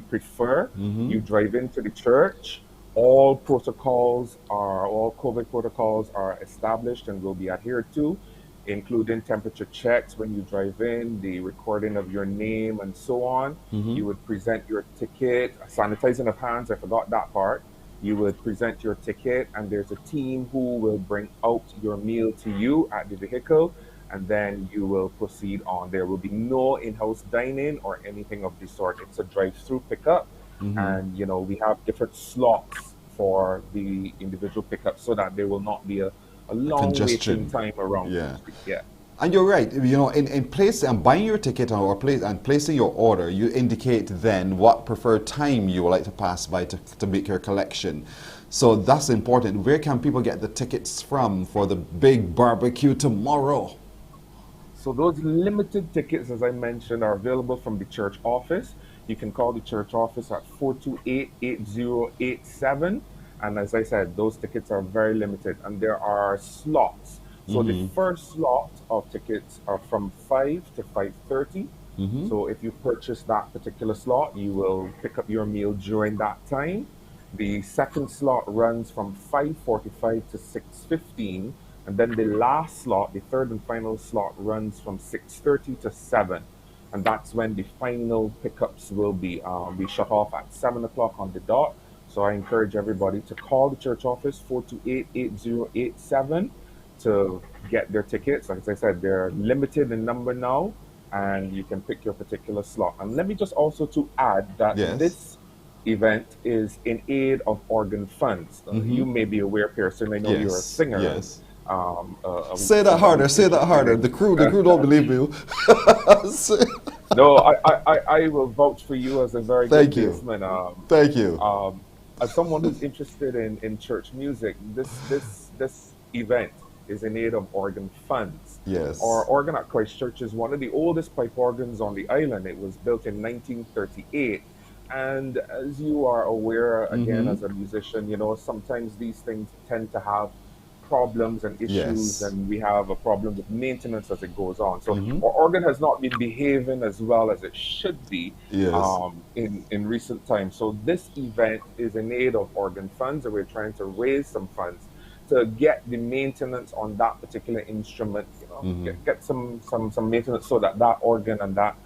prefer. You drive into the church. All COVID protocols are established and will be adhered to, including temperature checks when you drive in, the recording of your name and so on. You would present your ticket, sanitizing of hands, I forgot that part. You would present your ticket, and there's a team who will bring out your meal to you at the vehicle, and then you will proceed on. There will be no in-house dining or anything of the sort. It's a drive-through pickup, and you know, we have different slots for the individual pickups so that there will not be a long waiting time around. Yeah. And you're right. You know, in place and buying your ticket or placing your order, you indicate then what preferred time you would like to pass by to make your collection. So that's important. Where can people get the tickets from for the big barbecue tomorrow? So those limited tickets, as I mentioned, are available from the church office. You can call the church office at 428-8087. And as I said, those tickets are very limited, and there are slots. So the first slot of tickets are from 5 to 5:30. So if you purchase that particular slot, you will pick up your meal during that time. The second slot runs from 5:45 to 6:15. And then the last slot, the third and final slot, runs from 6:30 to 7. And that's when the final pickups will be shut off at 7 o'clock on the dot. So I encourage everybody to call the church office, 428-8087, to get their tickets. Like I said, they're limited in number now, and you can pick your particular slot. And let me just also to add that this event is in aid of organ funds. You may be aware, Pearson, I know you're a singer. Say that harder. Say that harder. The crew don't believe you. No, I will vouch for you as a very Thank good you. bassman. Thank you. As someone who's interested in church music, this event is in aid of organ funds. Yes. Our organ at Christ Church is one of the oldest pipe organs on the island. It was built in 1938. And as you are aware, again, as a musician, you know, sometimes these things tend to have problems and issues, Yes. and we have a problem with maintenance as it goes on. So our organ has not been behaving as well as it should be Yes. in recent times. So this event is in aid of organ funds, and we're trying to raise some funds to get the maintenance on that particular instrument, you know, get some maintenance so that organ and that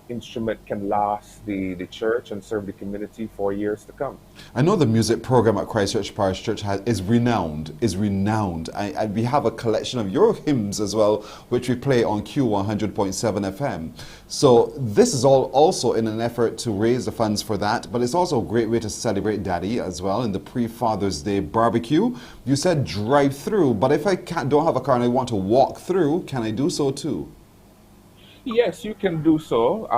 instrument can last the church and serve the community for years to come. I know the music program at Christ Church Parish Church is renowned. We have a collection of your hymns as well, which we play on Q100.7 FM. So this is all also in an effort to raise the funds for that, but it's also a great way to celebrate Daddy as well in the pre-Father's Day barbecue. You said drive-through, but if I don't have a car and I want to walk through, can I do so too? Yes, you can do so.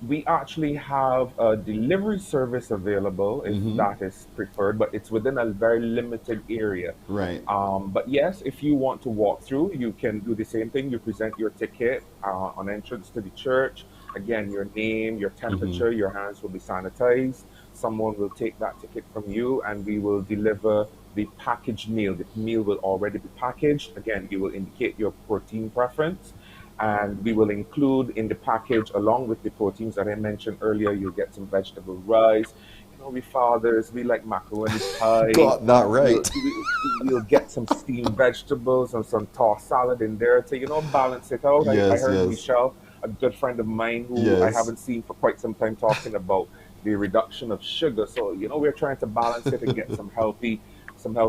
We actually have a delivery service available if that is preferred, but it's within a very limited area. Right. But yes, if you want to walk through, you can do the same thing. You present your ticket on entrance to the church. Again, your name, your temperature, your hands will be sanitized. Someone will take that ticket from you, and we will deliver the packaged meal. The meal will already be packaged. Again, you will indicate your protein preference. And we will include in the package, along with the proteins that I mentioned earlier, you'll get some vegetable rice. You know, we fathers, we like macaroni pie. Got that right. We'll get some steamed vegetables and some tossed salad in there to, you know, balance it out. I heard Michelle, a good friend of mine who I haven't seen for quite some time, talking about the reduction of sugar. So, you know, we're trying to balance it and get some healthy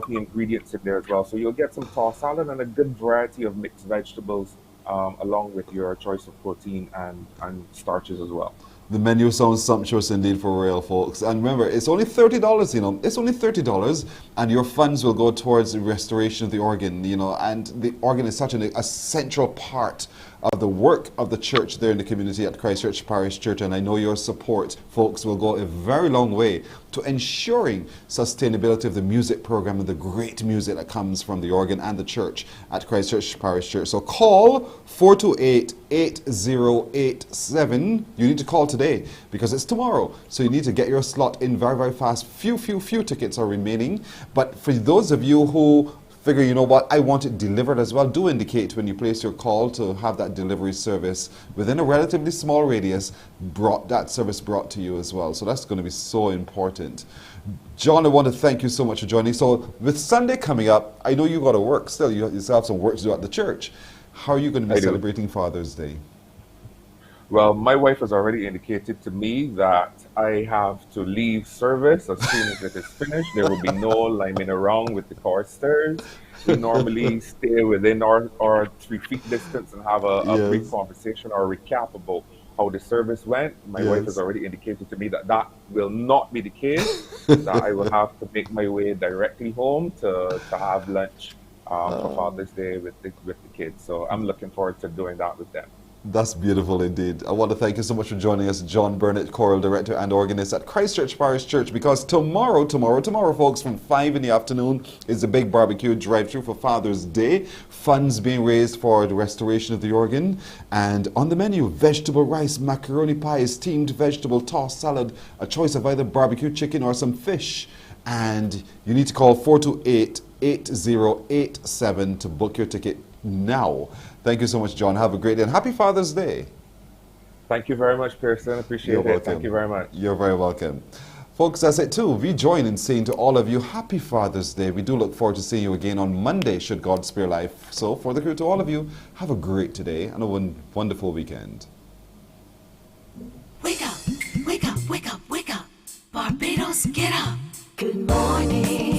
ingredients in there as well. So you'll get some tossed salad and a good variety of mixed vegetables, along with your choice of protein and starches as well. The menu sounds sumptuous indeed for real, folks. And remember, it's only $30, you know. It's only $30, and your funds will go towards the restoration of the organ, you know. And the organ is such a central part of the work of the church there in the community at Christ Church Parish Church. And I know your support, folks, will go a very long way to ensuring sustainability of the music program and the great music that comes from the organ and the church at Christ Church Parish Church. So call 428-8087. You need to call today because it's tomorrow. So you need to get your slot in very, very fast. Few tickets are remaining. But for those of you who figure, you know what, I want it delivered as well, do indicate when you place your call to have that delivery service within a relatively small radius, that service brought to you as well. So that's going to be so important. John, I want to thank you so much for joining. So with Sunday coming up, I know you got to work still. You still have some work to do at the church. How are you going to be celebrating Father's Day? Well, my wife has already indicated to me that I have to leave service as soon as it is finished. There will be no liming around with the choristers. We normally stay within our 3 feet distance and have a brief conversation or a recap about how the service went. My wife has already indicated to me that that will not be the case, that I will have to make my way directly home to have lunch for Father's Day with the kids. So I'm looking forward to doing that with them. That's beautiful indeed. I want to thank you so much for joining us, John Burnett, choral director and organist at Christ Church Parish Church, because tomorrow, folks, from 5 in the afternoon is the big barbecue drive-through for Father's Day. Funds being raised for the restoration of the organ. And on the menu, vegetable rice, macaroni pie, steamed vegetable, tossed salad, a choice of either barbecue chicken or some fish. And you need to call 428-8087 to book your ticket now. Thank you so much, John. Have a great day and happy Father's Day. Thank you very much, Pearson. Appreciate You're it. welcome. Thank you very much. You're very welcome. Folks, that's it too. We join in saying to all of you, happy Father's Day. We do look forward to seeing you again on Monday, should God spare life. So for the crew, to all of you, have a great day and a wonderful weekend. Wake up, wake up, wake up, wake up. Barbados, get up. Good morning.